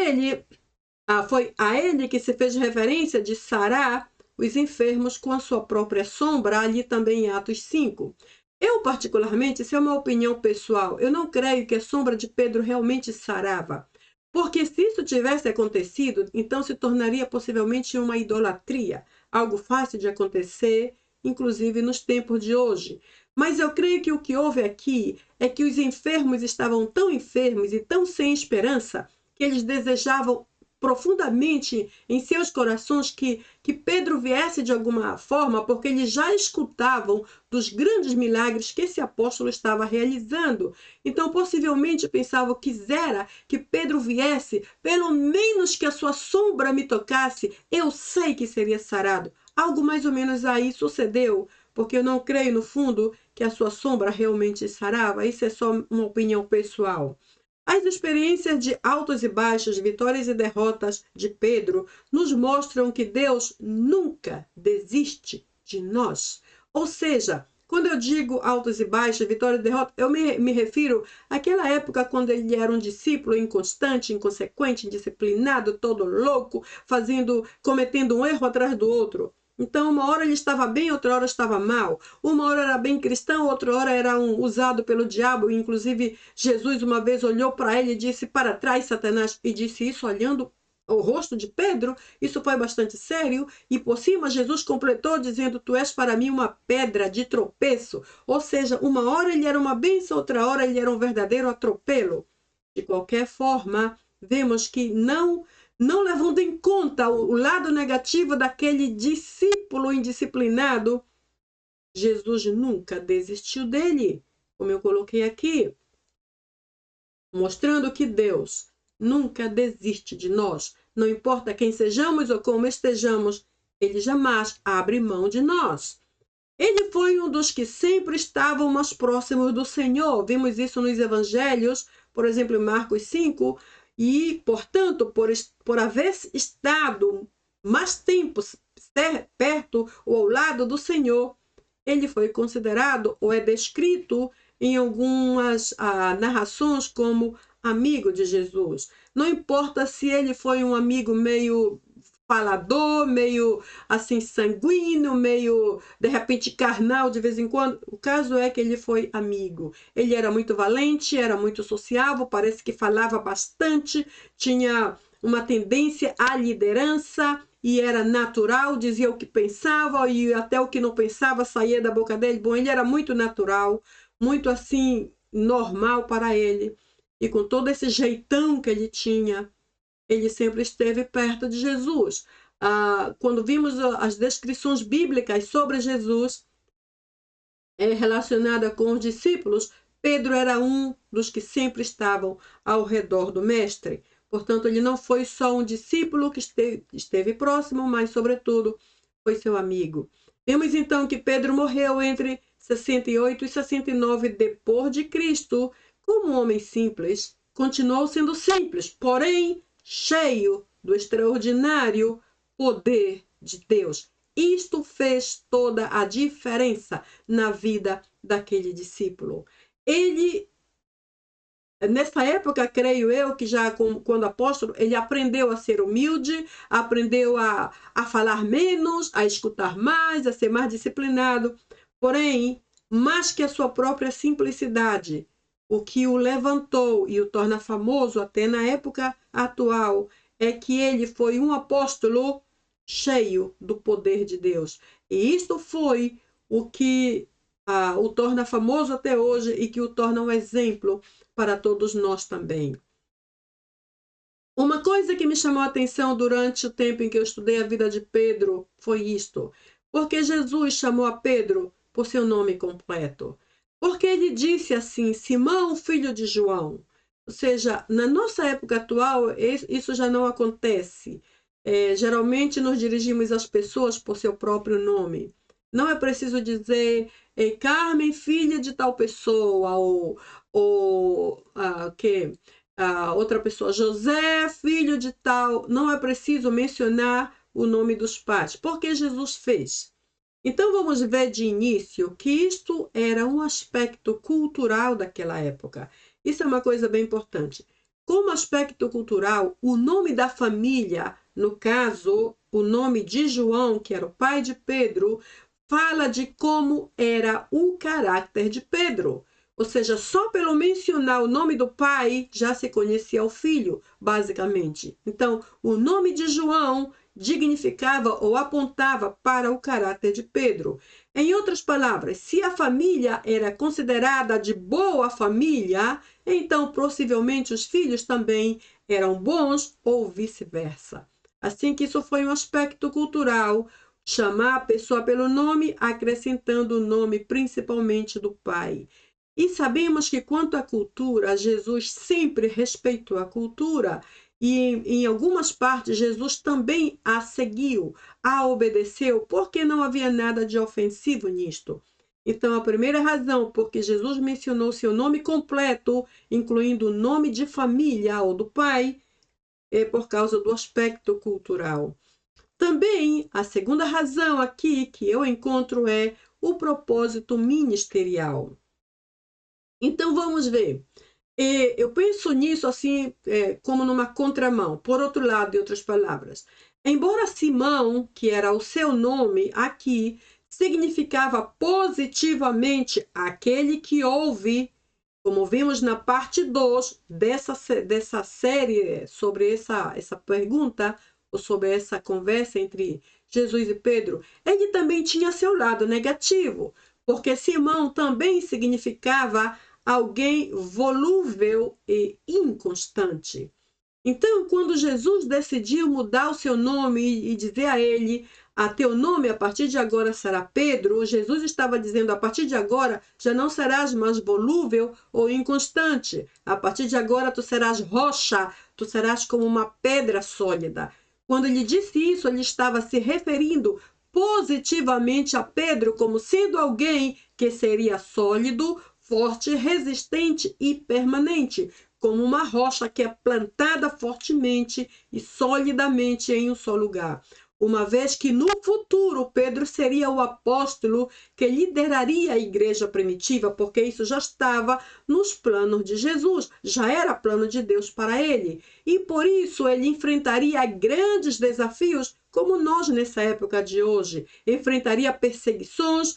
a ele que se fez referência de sarar os enfermos com a sua própria sombra, ali também em Atos 5. Eu, particularmente, isso é uma opinião pessoal, eu não creio que a sombra de Pedro realmente sarava. Porque se isso tivesse acontecido, então se tornaria possivelmente uma idolatria, algo fácil de acontecer, inclusive nos tempos de hoje. Mas eu creio que o que houve aqui é que os enfermos estavam tão enfermos e tão sem esperança que eles desejavam profundamente em seus corações que Pedro viesse de alguma forma, porque eles já escutavam dos grandes milagres que esse apóstolo estava realizando. Então, possivelmente pensavam, quisera que Pedro viesse, pelo menos que a sua sombra me tocasse, eu sei que seria sarado. Algo mais ou menos aí sucedeu, porque eu não creio, no fundo, que a sua sombra realmente sarava. Isso é só uma opinião pessoal. As experiências de altos e baixos, vitórias e derrotas de Pedro nos mostram que Deus nunca desiste de nós. Ou seja, quando eu digo altos e baixos, vitória e derrota, eu me refiro àquela época quando ele era um discípulo inconstante, inconsequente, indisciplinado, todo louco, cometendo um erro atrás do outro. Então, uma hora ele estava bem, outra hora estava mal. Uma hora era bem cristão, outra hora era usado pelo diabo. Inclusive, Jesus uma vez olhou para ele e disse, para trás, Satanás. E disse isso olhando o rosto de Pedro. Isso foi bastante sério. E por cima, Jesus completou dizendo, tu és para mim uma pedra de tropeço. Ou seja, uma hora ele era uma bênção, outra hora ele era um verdadeiro atropelo. De qualquer forma, vemos que não levando em conta o lado negativo daquele discípulo indisciplinado, Jesus nunca desistiu dele, como eu coloquei aqui, mostrando que Deus nunca desiste de nós. Não importa quem sejamos ou como estejamos, ele jamais abre mão de nós. Ele foi um dos que sempre estavam mais próximos do Senhor. Vimos isso nos evangelhos, por exemplo, em Marcos 5, e, portanto, por haver estado mais tempo perto ou ao lado do Senhor, ele foi considerado ou é descrito em algumas narrações como amigo de Jesus. Não importa se ele foi um amigo meio falador, meio assim sanguíneo, meio de repente carnal de vez em quando. O caso é que ele foi amigo. Ele era muito valente, era muito sociável, parece que falava bastante, tinha uma tendência à liderança e era natural, dizia o que pensava e até o que não pensava saía da boca dele. Bom, ele era muito natural, muito assim normal para ele. E com todo esse jeitão que ele tinha, ele sempre esteve perto de Jesus. Quando vimos as descrições bíblicas sobre Jesus relacionada com os discípulos, Pedro era um dos que sempre estavam ao redor do mestre. Portanto, ele não foi só um discípulo que esteve próximo, mas, sobretudo, foi seu amigo. Vemos então que Pedro morreu entre 68 e 69 depois de Cristo, como um homem simples. Continuou sendo simples, porém cheio do extraordinário poder de Deus. Isto fez toda a diferença na vida daquele discípulo. Ele, nessa época, creio eu, que já quando apóstolo, ele aprendeu a ser humilde, aprendeu a falar menos, a escutar mais, a ser mais disciplinado. Porém, mais que a sua própria simplicidade, o que o levantou e o torna famoso até na época atual é que ele foi um apóstolo cheio do poder de Deus. E isto foi o que o torna famoso até hoje e que o torna um exemplo para todos nós também. Uma coisa que me chamou a atenção durante o tempo em que eu estudei a vida de Pedro foi isto. Porque Jesus chamou a Pedro por seu nome completo. Porque ele disse assim, Simão, filho de João. Ou seja, na nossa época atual, isso já não acontece. Geralmente nos dirigimos às pessoas por seu próprio nome. Não é preciso dizer Carmen, filha de tal pessoa, ou outra pessoa, José, filho de tal. Não é preciso mencionar o nome dos pais, porque Jesus fez. Então vamos ver de início que isto era um aspecto cultural daquela época. Isso é uma coisa bem importante. Como aspecto cultural, o nome da família, no caso, o nome de João, que era o pai de Pedro, fala de como era o caráter de Pedro. Ou seja, só pelo mencionar o nome do pai, já se conhecia o filho, basicamente. Então, o nome de João dignificava ou apontava para o caráter de Pedro. Em outras palavras, se a família era considerada de boa família, então possivelmente os filhos também eram bons ou vice-versa. Assim que isso foi um aspecto cultural, chamar a pessoa pelo nome, acrescentando o nome principalmente do pai. E sabemos que quanto à cultura, Jesus sempre respeitou a cultura e em algumas partes Jesus também a seguiu, a obedeceu, porque não havia nada de ofensivo nisto. Então, a primeira razão porque Jesus mencionou seu nome completo, incluindo o nome de família ou do pai, é por causa do aspecto cultural. Também, a segunda razão aqui que eu encontro é o propósito ministerial. Então, vamos ver. Eu penso nisso assim, como numa contramão. Por outro lado, em outras palavras, embora Simão, que era o seu nome aqui, significava positivamente aquele que ouve, como vimos na parte 2 dessa série sobre essa pergunta, ou sobre essa conversa entre Jesus e Pedro, ele também tinha seu lado negativo, porque Simão também significava alguém volúvel e inconstante. Então, quando Jesus decidiu mudar o seu nome e dizer a ele, teu nome a partir de agora será Pedro, Jesus estava dizendo, a partir de agora já não serás mais volúvel ou inconstante. A partir de agora tu serás rocha, tu serás como uma pedra sólida. Quando ele disse isso, ele estava se referindo positivamente a Pedro como sendo alguém que seria sólido, forte, resistente e permanente, como uma rocha que é plantada fortemente e solidamente em um só lugar. Uma vez que no futuro Pedro seria o apóstolo que lideraria a igreja primitiva, porque isso já estava nos planos de Jesus, já era plano de Deus para ele. E por isso ele enfrentaria grandes desafios, como nós nessa época de hoje. Enfrentaria perseguições,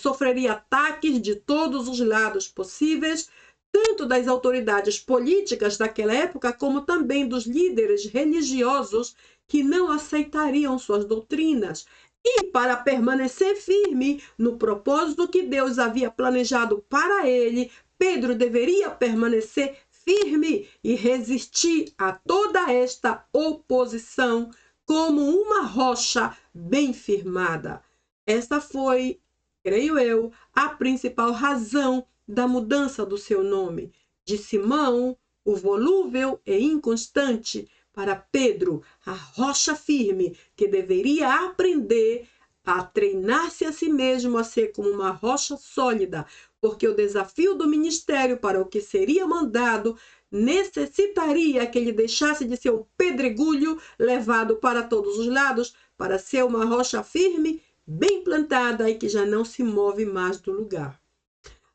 sofreria ataques de todos os lados possíveis, tanto das autoridades políticas daquela época, como também dos líderes religiosos que não aceitariam suas doutrinas. E para permanecer firme no propósito que Deus havia planejado para ele, Pedro deveria permanecer firme e resistir a toda esta oposição como uma rocha bem firmada. Esta foi, creio eu, a principal razão da mudança do seu nome, de Simão, o volúvel e inconstante, para Pedro, a rocha firme, que deveria aprender a treinar-se a si mesmo a ser como uma rocha sólida, porque o desafio do ministério para o que seria mandado necessitaria que ele deixasse de ser um pedregulho levado para todos os lados, para ser uma rocha firme, bem plantada e que já não se move mais do lugar.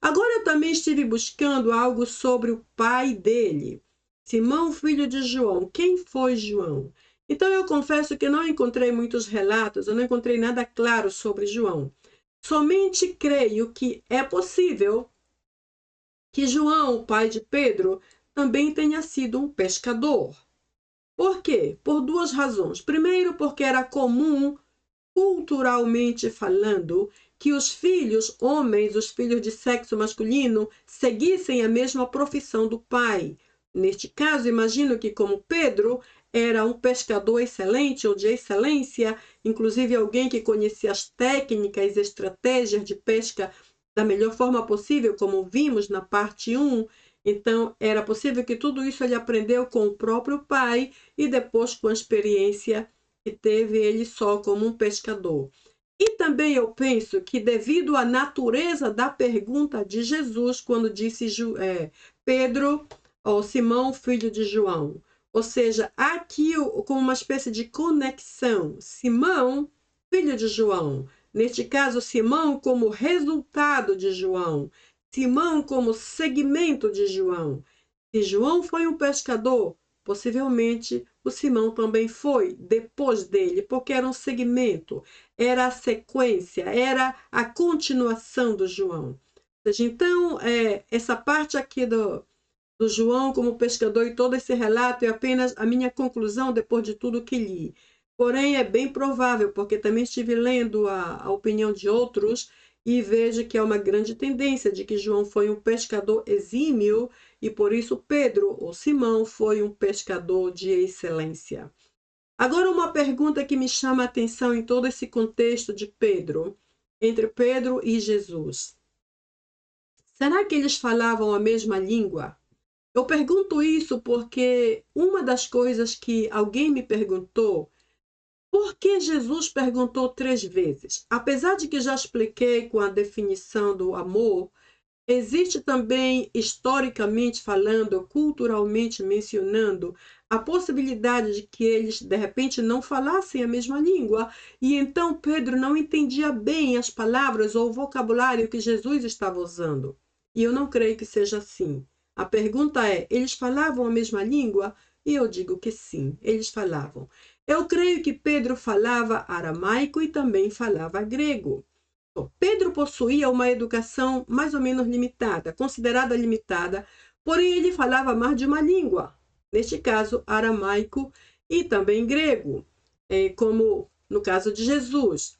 Agora eu também estive buscando algo sobre o pai dele, Simão, filho de João. Quem foi João? Então eu confesso que não encontrei muitos relatos, eu não encontrei nada claro sobre João. Somente creio que é possível que João, o pai de Pedro, também tenha sido um pescador. Por quê? Por duas razões. Primeiro, porque era comum, culturalmente falando, que os filhos homens, os filhos de sexo masculino, seguissem a mesma profissão do pai. Neste caso, imagino que, como Pedro era um pescador excelente ou de excelência, inclusive alguém que conhecia as técnicas e estratégias de pesca da melhor forma possível, como vimos na parte 1, então era possível que tudo isso ele aprendeu com o próprio pai e depois com a experiência que teve ele só como um pescador. E também eu penso que devido à natureza da pergunta de Jesus, quando disse Pedro ou Simão, filho de João, ou seja, aqui como uma espécie de conexão, Simão, filho de João, neste caso Simão como resultado de João, Simão como segmento de João. Se João foi um pescador, possivelmente o Simão também foi depois dele, porque era um segmento, era a sequência, era a continuação do João. Ou seja, então, essa parte aqui do João como pescador e todo esse relato é apenas a minha conclusão depois de tudo que li. Porém, é bem provável, porque também estive lendo a opinião de outros e vejo que é uma grande tendência de que João foi um pescador exímio e por isso Pedro, ou Simão, foi um pescador de excelência. Agora, uma pergunta que me chama a atenção em todo esse contexto de Pedro, entre Pedro e Jesus. Será que eles falavam a mesma língua? Eu pergunto isso porque uma das coisas que alguém me perguntou, por que Jesus perguntou 3 vezes? Apesar de que já expliquei com a definição do amor, existe também, historicamente falando, culturalmente mencionando, a possibilidade de que eles, de repente, não falassem a mesma língua e então Pedro não entendia bem as palavras ou o vocabulário que Jesus estava usando. E eu não creio que seja assim. A pergunta é, eles falavam a mesma língua? E eu digo que sim, eles falavam. Eu creio que Pedro falava aramaico e também falava grego. Pedro possuía uma educação mais ou menos limitada, considerada limitada, porém ele falava mais de uma língua, neste caso aramaico e também grego, como no caso de Jesus.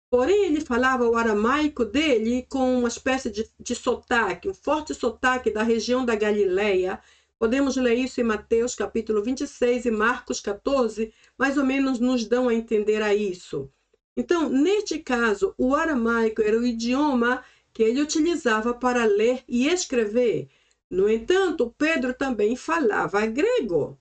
Porém ele falava o aramaico dele com uma espécie de sotaque, um forte sotaque da região da Galileia. Podemos ler isso em Mateus capítulo 26 e Marcos 14, mais ou menos nos dão a entender a isso. Então, neste caso, o aramaico era o idioma que ele utilizava para ler e escrever. No entanto, Pedro também falava grego.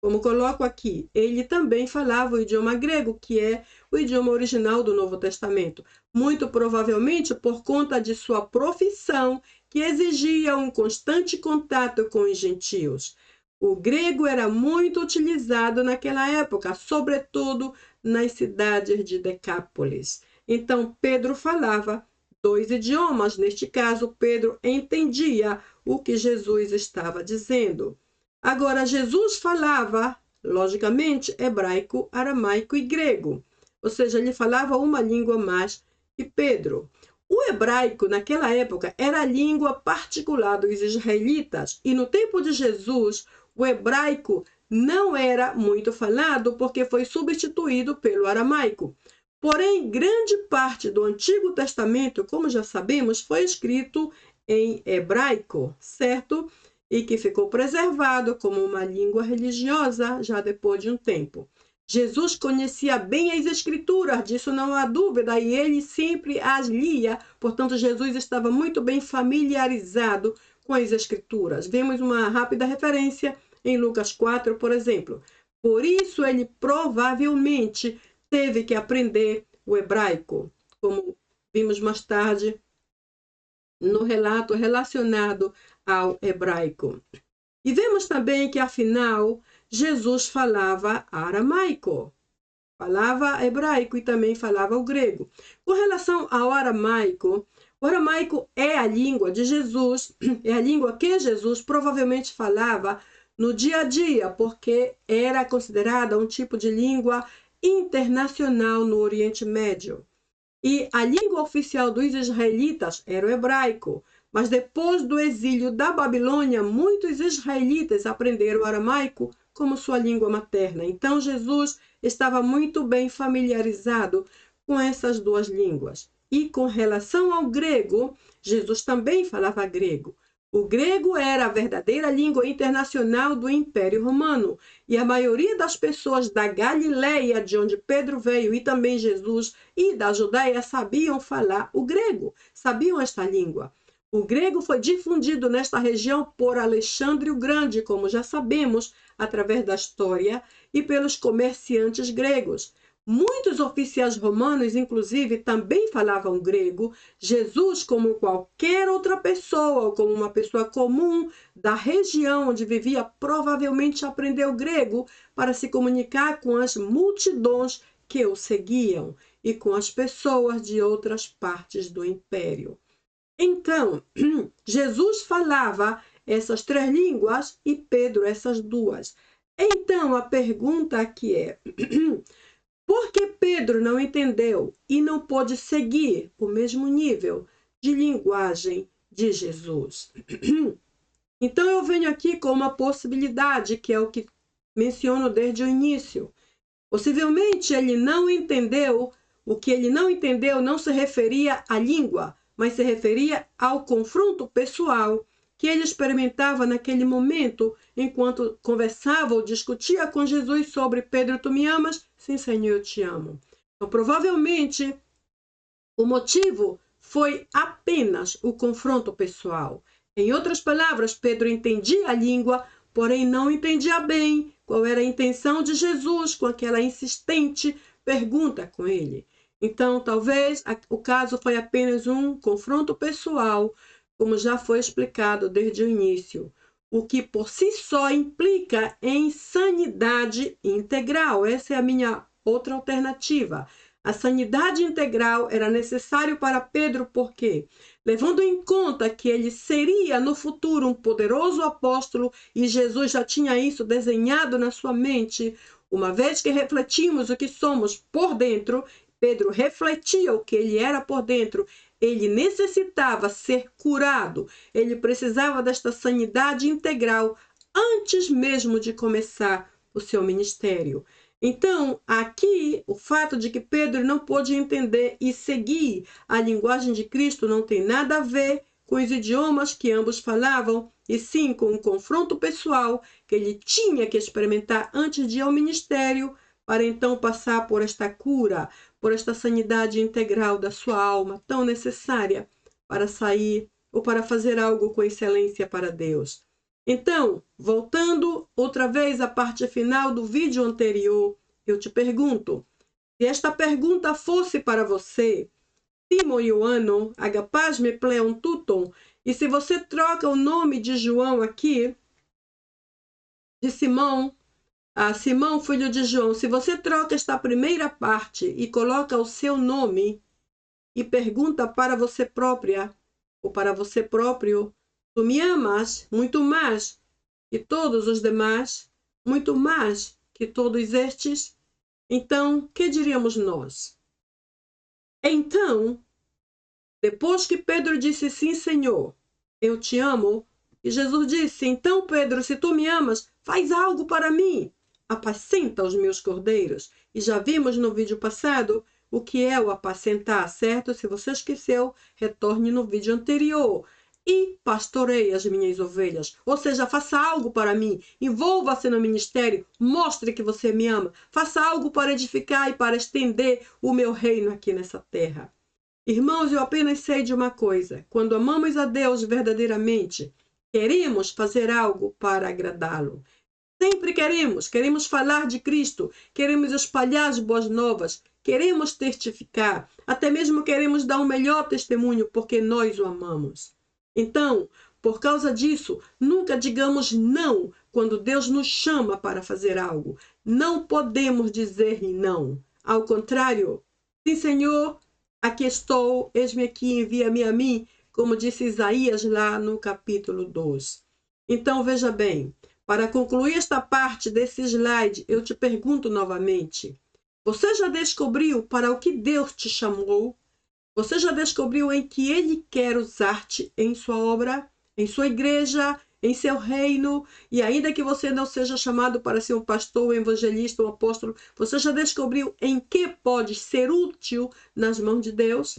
Como coloco aqui, ele também falava o idioma grego, que é o idioma original do Novo Testamento, muito provavelmente por conta de sua profissão, que exigia um constante contato com os gentios. O grego era muito utilizado naquela época, sobretudo nas cidades de Decápolis. Então, Pedro falava 2 idiomas. Neste caso, Pedro entendia o que Jesus estava dizendo. Agora, Jesus falava, logicamente, hebraico, aramaico e grego. Ou seja, ele falava uma língua mais que Pedro. O hebraico, naquela época, era a língua particular dos israelitas. E no tempo de Jesus, o hebraico não era muito falado porque foi substituído pelo aramaico. Porém, grande parte do Antigo Testamento, como já sabemos, foi escrito em hebraico, certo? E que ficou preservado como uma língua religiosa já depois de um tempo. Jesus conhecia bem as Escrituras, disso não há dúvida, e ele sempre as lia, portanto, Jesus estava muito bem familiarizado com as Escrituras. Vemos uma rápida referência em Lucas 4, por exemplo. Por isso, ele provavelmente teve que aprender o hebraico, como vimos mais tarde no relato relacionado ao hebraico. E vemos também que, afinal, Jesus falava aramaico. falava hebraico e também falava o grego. Com relação ao aramaico, o aramaico é a língua de Jesus, é a língua que Jesus provavelmente falava no dia a dia, porque era considerada um tipo de língua internacional no Oriente Médio. E a língua oficial dos israelitas era o hebraico. Mas depois do exílio da Babilônia, muitos israelitas aprenderam o aramaico como sua língua materna. Então Jesus estava muito bem familiarizado com essas duas línguas. E com relação ao grego, Jesus também falava grego. O grego era a verdadeira língua internacional do Império Romano, e a maioria das pessoas da Galileia, de onde Pedro veio, e também Jesus, e da Judeia, sabiam falar o grego, sabiam esta língua. O grego foi difundido nesta região por Alexandre o Grande, como já sabemos, através da história, e pelos comerciantes gregos. Muitos oficiais romanos, inclusive, também falavam grego. Jesus, como qualquer outra pessoa, ou como uma pessoa comum da região onde vivia, provavelmente aprendeu grego para se comunicar com as multidões que o seguiam e com as pessoas de outras partes do império. Então, Jesus falava essas 3 línguas e Pedro essas 2. Então, a pergunta aqui é: por que Pedro não entendeu e não pôde seguir o mesmo nível de linguagem de Jesus? Então, eu venho aqui com uma possibilidade, que é o que menciono desde o início. Possivelmente, ele não entendeu, o que ele não entendeu não se referia à língua, mas se referia ao confronto pessoal que ele experimentava naquele momento, enquanto conversava ou discutia com Jesus sobre: Pedro, tu me amas? Sim, Senhor, eu te amo. Então, provavelmente, o motivo foi apenas o confronto pessoal. Em outras palavras, Pedro entendia a língua, porém não entendia bem qual era a intenção de Jesus com aquela insistente pergunta com ele. Então, talvez o caso foi apenas um confronto pessoal, como já foi explicado desde o início, o que por si só implica em sanidade integral. Essa é a minha outra alternativa. A sanidade integral era necessário para Pedro porque, levando em conta que ele seria no futuro um poderoso apóstolo e Jesus já tinha isso desenhado na sua mente, uma vez que refletimos o que somos por dentro, Pedro refletia o que ele era por dentro. Ele necessitava ser curado, ele precisava desta sanidade integral antes mesmo de começar o seu ministério. Então, aqui, o fato de que Pedro não pôde entender e seguir a linguagem de Cristo não tem nada a ver com os idiomas que ambos falavam, e sim com um confronto pessoal que ele tinha que experimentar antes de ir ao ministério, para então passar por esta cura, por esta sanidade integral da sua alma, tão necessária para sair ou para fazer algo com excelência para Deus. Então, voltando outra vez à parte final do vídeo anterior, eu te pergunto: se esta pergunta fosse para você, Simon Ioanno, agapaz me pleon tuton, e se você troca o nome de João aqui, de Simão, Simão, filho de João, se você troca esta primeira parte e coloca o seu nome e pergunta para você própria ou para você próprio: tu me amas muito mais que todos os demais, muito mais que todos estes? Então, que diríamos nós? Então, depois que Pedro disse: sim, Senhor, eu te amo, e Jesus disse: então, Pedro, se tu me amas, faz algo para mim. Apacenta os meus cordeiros. E já vimos no vídeo passado o que é o apacentar, certo? Se você esqueceu, retorne no vídeo anterior. E pastorei as minhas ovelhas. Ou seja, faça algo para mim. Envolva-se no ministério. Mostre que você me ama. Faça algo para edificar e para estender o meu reino aqui nessa terra. Irmãos, eu apenas sei de uma coisa: quando amamos a Deus verdadeiramente, queremos fazer algo para agradá-lo. Sempre queremos falar de Cristo, queremos espalhar as boas novas, queremos testificar, até mesmo queremos dar um melhor testemunho porque nós o amamos. Então, por causa disso, nunca digamos não quando Deus nos chama para fazer algo. Não podemos dizer não. Ao contrário, sim, Senhor, aqui estou, eis-me aqui, envia-me a mim, como disse Isaías lá no capítulo 2. Então, veja bem, para concluir esta parte desse slide, eu te pergunto novamente, você já descobriu para o que Deus te chamou? Você já descobriu em que Ele quer usar-te em sua obra, em sua igreja, em seu reino? E ainda que você não seja chamado para ser um pastor, um evangelista, um apóstolo, você já descobriu em que pode ser útil nas mãos de Deus?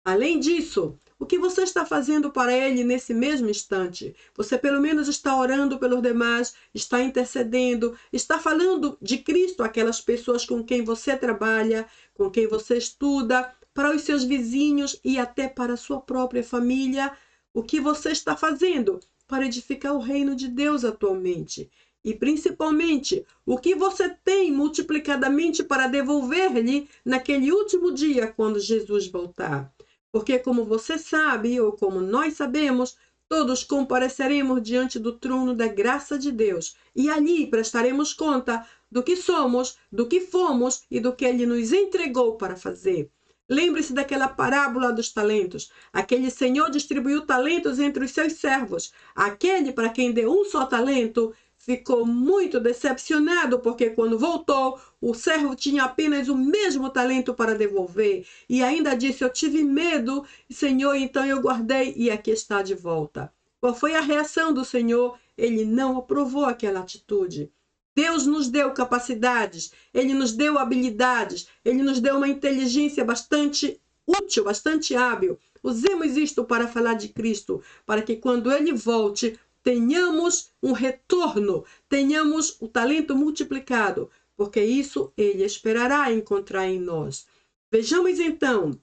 Além disso, o que você está fazendo para Ele nesse mesmo instante? Você pelo menos está orando pelos demais, está intercedendo, está falando de Cristo àquelas pessoas com quem você trabalha, com quem você estuda, para os seus vizinhos e até para a sua própria família. O que você está fazendo para edificar o reino de Deus atualmente? E principalmente, o que você tem multiplicadamente para devolver-lhe naquele último dia quando Jesus voltar? Porque, como você sabe, ou como nós sabemos, todos compareceremos diante do trono da graça de Deus e ali prestaremos conta do que somos, do que fomos e do que Ele nos entregou para fazer. Lembre-se daquela parábola dos talentos. Aquele senhor distribuiu talentos entre os seus servos. Aquele para quem deu um só talento ficou muito decepcionado, porque quando voltou, o servo tinha apenas o mesmo talento para devolver. E ainda disse, eu tive medo, Senhor, então eu guardei e aqui está de volta. Qual foi a reação do Senhor? Ele não aprovou aquela atitude. Deus nos deu capacidades, Ele nos deu habilidades, Ele nos deu uma inteligência bastante útil, bastante hábil. Usemos isto para falar de Cristo, para que quando Ele volte, tenhamos um retorno, tenhamos o talento multiplicado, porque isso Ele esperará encontrar em nós. Vejamos então,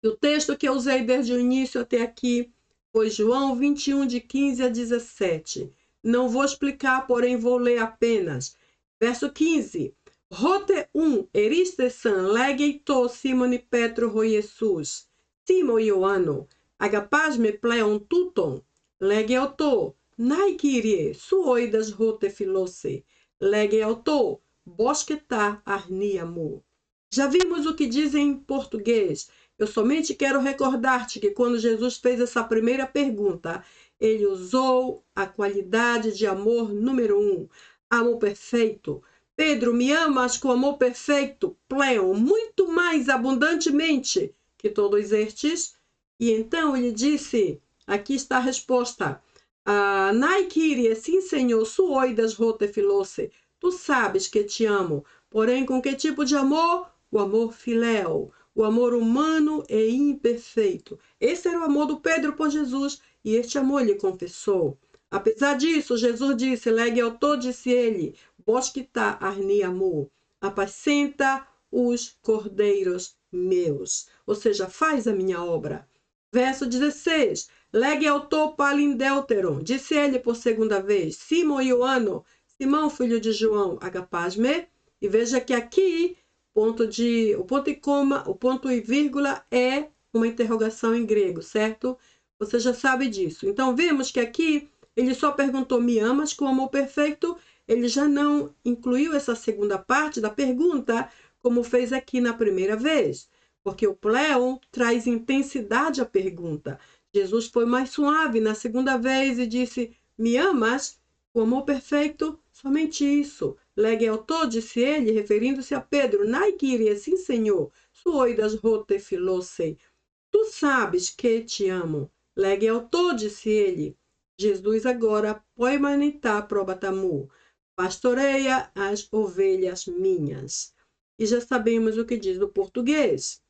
o texto que eu usei desde o início até aqui foi João 21, de 15 a 17. Não vou explicar, porém vou ler apenas. Verso 15. Rote 1, eriste san legei Simone Petro ho Jesus. Simo Ioanno, agapas me pleon tuton. Legei nai Kyrie, suoidas rote filose. Legei bosketa arniamo. Já vimos o que dizem em português. Eu somente quero recordar-te que quando Jesus fez essa primeira pergunta, ele usou a qualidade de amor número 1, amor perfeito. Pedro, me amas com amor perfeito, pleon, muito mais abundantemente que todos estes? E então ele disse, aqui está a resposta, Nai Kyrie, sim Senhor, suoidas rote filose, tu sabes que te amo, porém com que tipo de amor? O amor filéu, o amor humano e imperfeito. Esse era o amor do Pedro por Jesus e este amor ele confessou. Apesar disso, Jesus disse, legue disse ele, bosquita arni amor, apacenta os cordeiros meus. Ou seja, faz a minha obra. Verso 16, legue palindeuteron, disse ele por segunda vez, Simão Ioanno, Simão filho de João, agapasme. E veja que aqui o ponto e coma, o ponto e vírgula é uma interrogação em grego, certo? Você já sabe disso. Então, vemos que aqui ele só perguntou, me amas com amor perfeito? Ele já não incluiu essa segunda parte da pergunta, como fez aqui na primeira vez. Porque o pleon traz intensidade à pergunta. Jesus foi mais suave na segunda vez e disse, me amas? O amor perfeito, somente isso. Legue disse ele, referindo-se a Pedro, Nai Kyrie, sim Senhor, suoidas rote filose. Tu sabes que te amo. Legue disse ele. Jesus agora, poimanitá probatamu, pastoreia as ovelhas minhas. E já sabemos o que diz no português.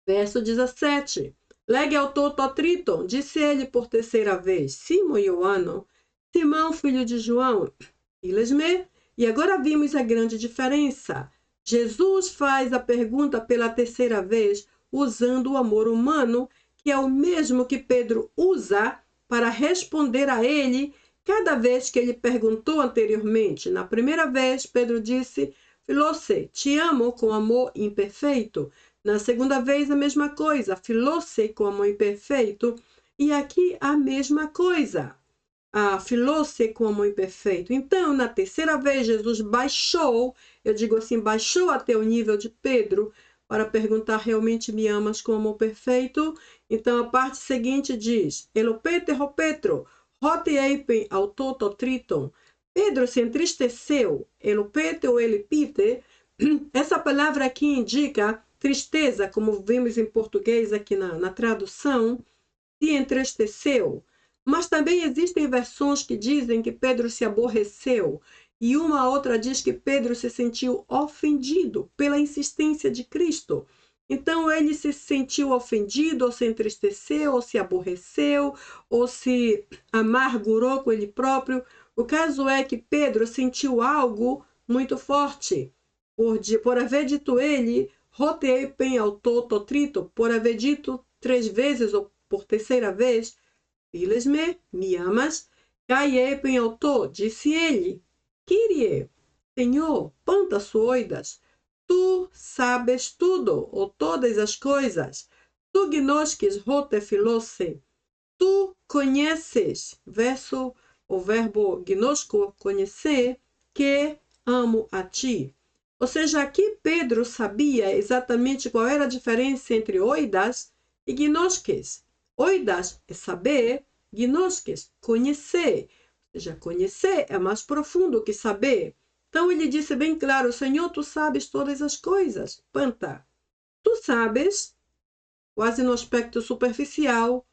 Verso 17. Legue totriton, disse ele por terceira vez, Simão Ioanno, Simão, filho de João, Ilesme. E agora vimos a grande diferença. Jesus faz a pergunta pela terceira vez usando o amor humano, que é o mesmo que Pedro usa para responder a ele cada vez que ele perguntou anteriormente. Na primeira vez, Pedro disse, Filose, te amo com amor imperfeito. Na segunda vez, a mesma coisa, Filose com amor imperfeito. E aqui a mesma coisa. filou-se com amor imperfeito. Então, na terceira vez, Jesus baixou, eu digo assim, baixou até o nível de Pedro, para perguntar, realmente me amas com amor perfeito? Então, a parte seguinte diz, Elopetero Petro, hote eipen autoto triton. Pedro se entristeceu, elopete ou elipite. Essa palavra aqui indica tristeza, como vimos em português aqui na tradução, se entristeceu. Mas também existem versões que dizem que Pedro se aborreceu. E uma outra diz que Pedro se sentiu ofendido pela insistência de Cristo. Então ele se sentiu ofendido, ou se entristeceu, ou se aborreceu, ou se amargurou com ele próprio. O caso é que Pedro sentiu algo muito forte. Por haver dito ele, rotei pen autoto trito, por haver dito 3 vezes, ou por terceira vez, files-me, me amas, caiei pen auto, disse ele, Kyrie, Senhor, pantas oidas, tu sabes tudo, ou todas as coisas, tu gnosques rote filose, tu conheces, o verbo gnosco, conhecer, que amo a ti. Ou seja, aqui Pedro sabia exatamente qual era a diferença entre oidas e gnosques. Oidas é saber, gnosques, conhecer. Ou seja, conhecer é mais profundo que saber. Então ele disse bem claro, Senhor, tu sabes todas as coisas. Panta, tu sabes, quase no aspecto superficial,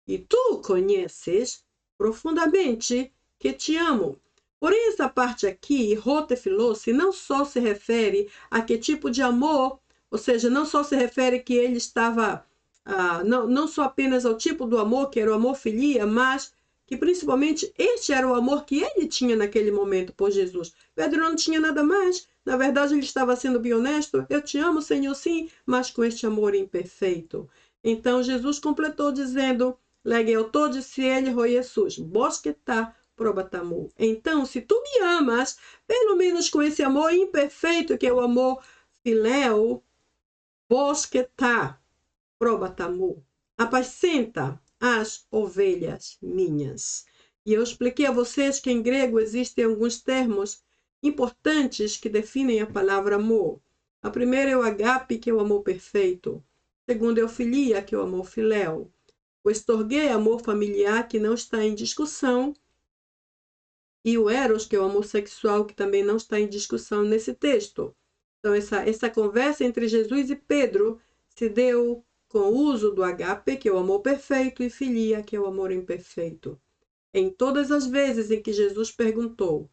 e tu conheces profundamente que te amo. Porém, essa parte aqui, rotefilos, não só se refere a que tipo de amor, ou seja, não só se refere que ele estava, não só apenas ao tipo do amor, que era o amor filia, mas que principalmente este era o amor que ele tinha naquele momento por Jesus. Pedro não tinha nada mais, na verdade ele estava sendo bem honesto, eu te amo, Senhor, sim, mas com este amor imperfeito. Então Jesus completou dizendo, Legeu todo disse ele, Roi Jesus, bosquetá, probatamor. Então, se tu me amas, pelo menos com esse amor imperfeito, que é o amor filéu, bosquetá, probatamor, apacenta as ovelhas minhas. E eu expliquei a vocês que em grego existem alguns termos importantes que definem a palavra amor. A primeira é o agape, que é o amor perfeito. A segunda é o filia, que é o amor filéu. O estorguê, amor familiar, que não está em discussão, e o eros, que é o amor sexual, que também não está em discussão nesse texto. Então, essa conversa entre Jesus e Pedro se deu com o uso do agape, que é o amor perfeito, e filia, que é o amor imperfeito. Em todas as vezes em que Jesus perguntou,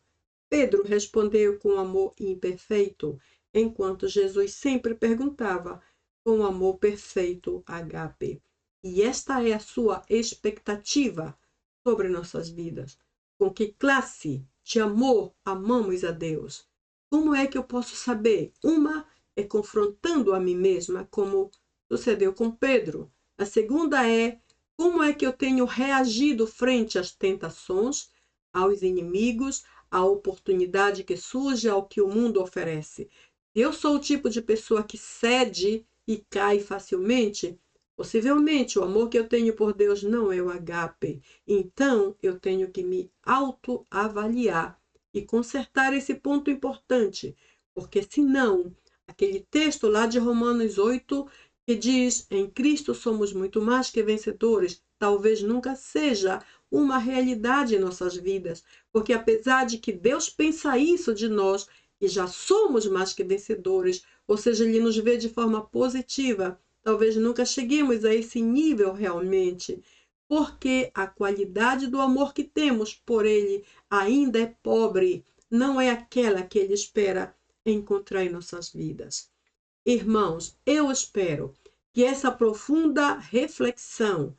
Pedro respondeu com amor imperfeito, enquanto Jesus sempre perguntava com amor perfeito, agape. E esta é a sua expectativa sobre nossas vidas. Com que classe de amor amamos a Deus? Como é que eu posso saber? Uma é confrontando a mim mesma, como sucedeu com Pedro. A segunda é como é que eu tenho reagido frente às tentações, aos inimigos, à oportunidade que surge, ao que o mundo oferece. Se eu sou o tipo de pessoa que cede e cai facilmente, possivelmente o amor que eu tenho por Deus não é o agape. Então, eu tenho que me autoavaliar e consertar esse ponto importante, porque senão, aquele texto lá de Romanos 8, que diz, em Cristo somos muito mais que vencedores, talvez nunca seja uma realidade em nossas vidas, porque apesar de que Deus pensa isso de nós, e já somos mais que vencedores, ou seja, Ele nos vê de forma positiva, talvez nunca cheguemos a esse nível realmente, porque a qualidade do amor que temos por Ele ainda é pobre, não é aquela que Ele espera encontrar em nossas vidas. Irmãos, eu espero que essa profunda reflexão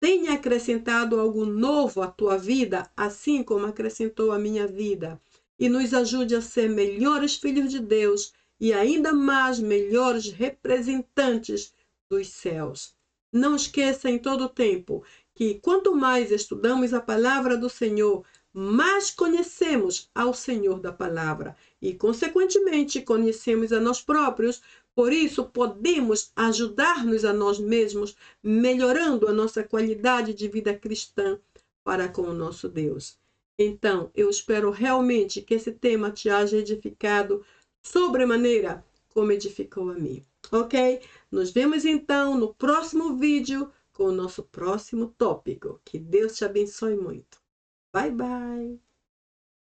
tenha acrescentado algo novo à tua vida, assim como acrescentou à minha vida, e nos ajude a ser melhores filhos de Deus e ainda mais melhores representantes dos céus. Não esqueça em todo o tempo que quanto mais estudamos a palavra do Senhor, mais conhecemos ao Senhor da palavra e, consequentemente, conhecemos a nós próprios. Por isso, podemos ajudar-nos a nós mesmos, melhorando a nossa qualidade de vida cristã, para com o nosso Deus. Então, eu espero realmente que esse tema te haja edificado sobremaneira como edificou a mim. Ok? Nos vemos então no próximo vídeo com o nosso próximo tópico. Que Deus te abençoe muito. Bye, bye!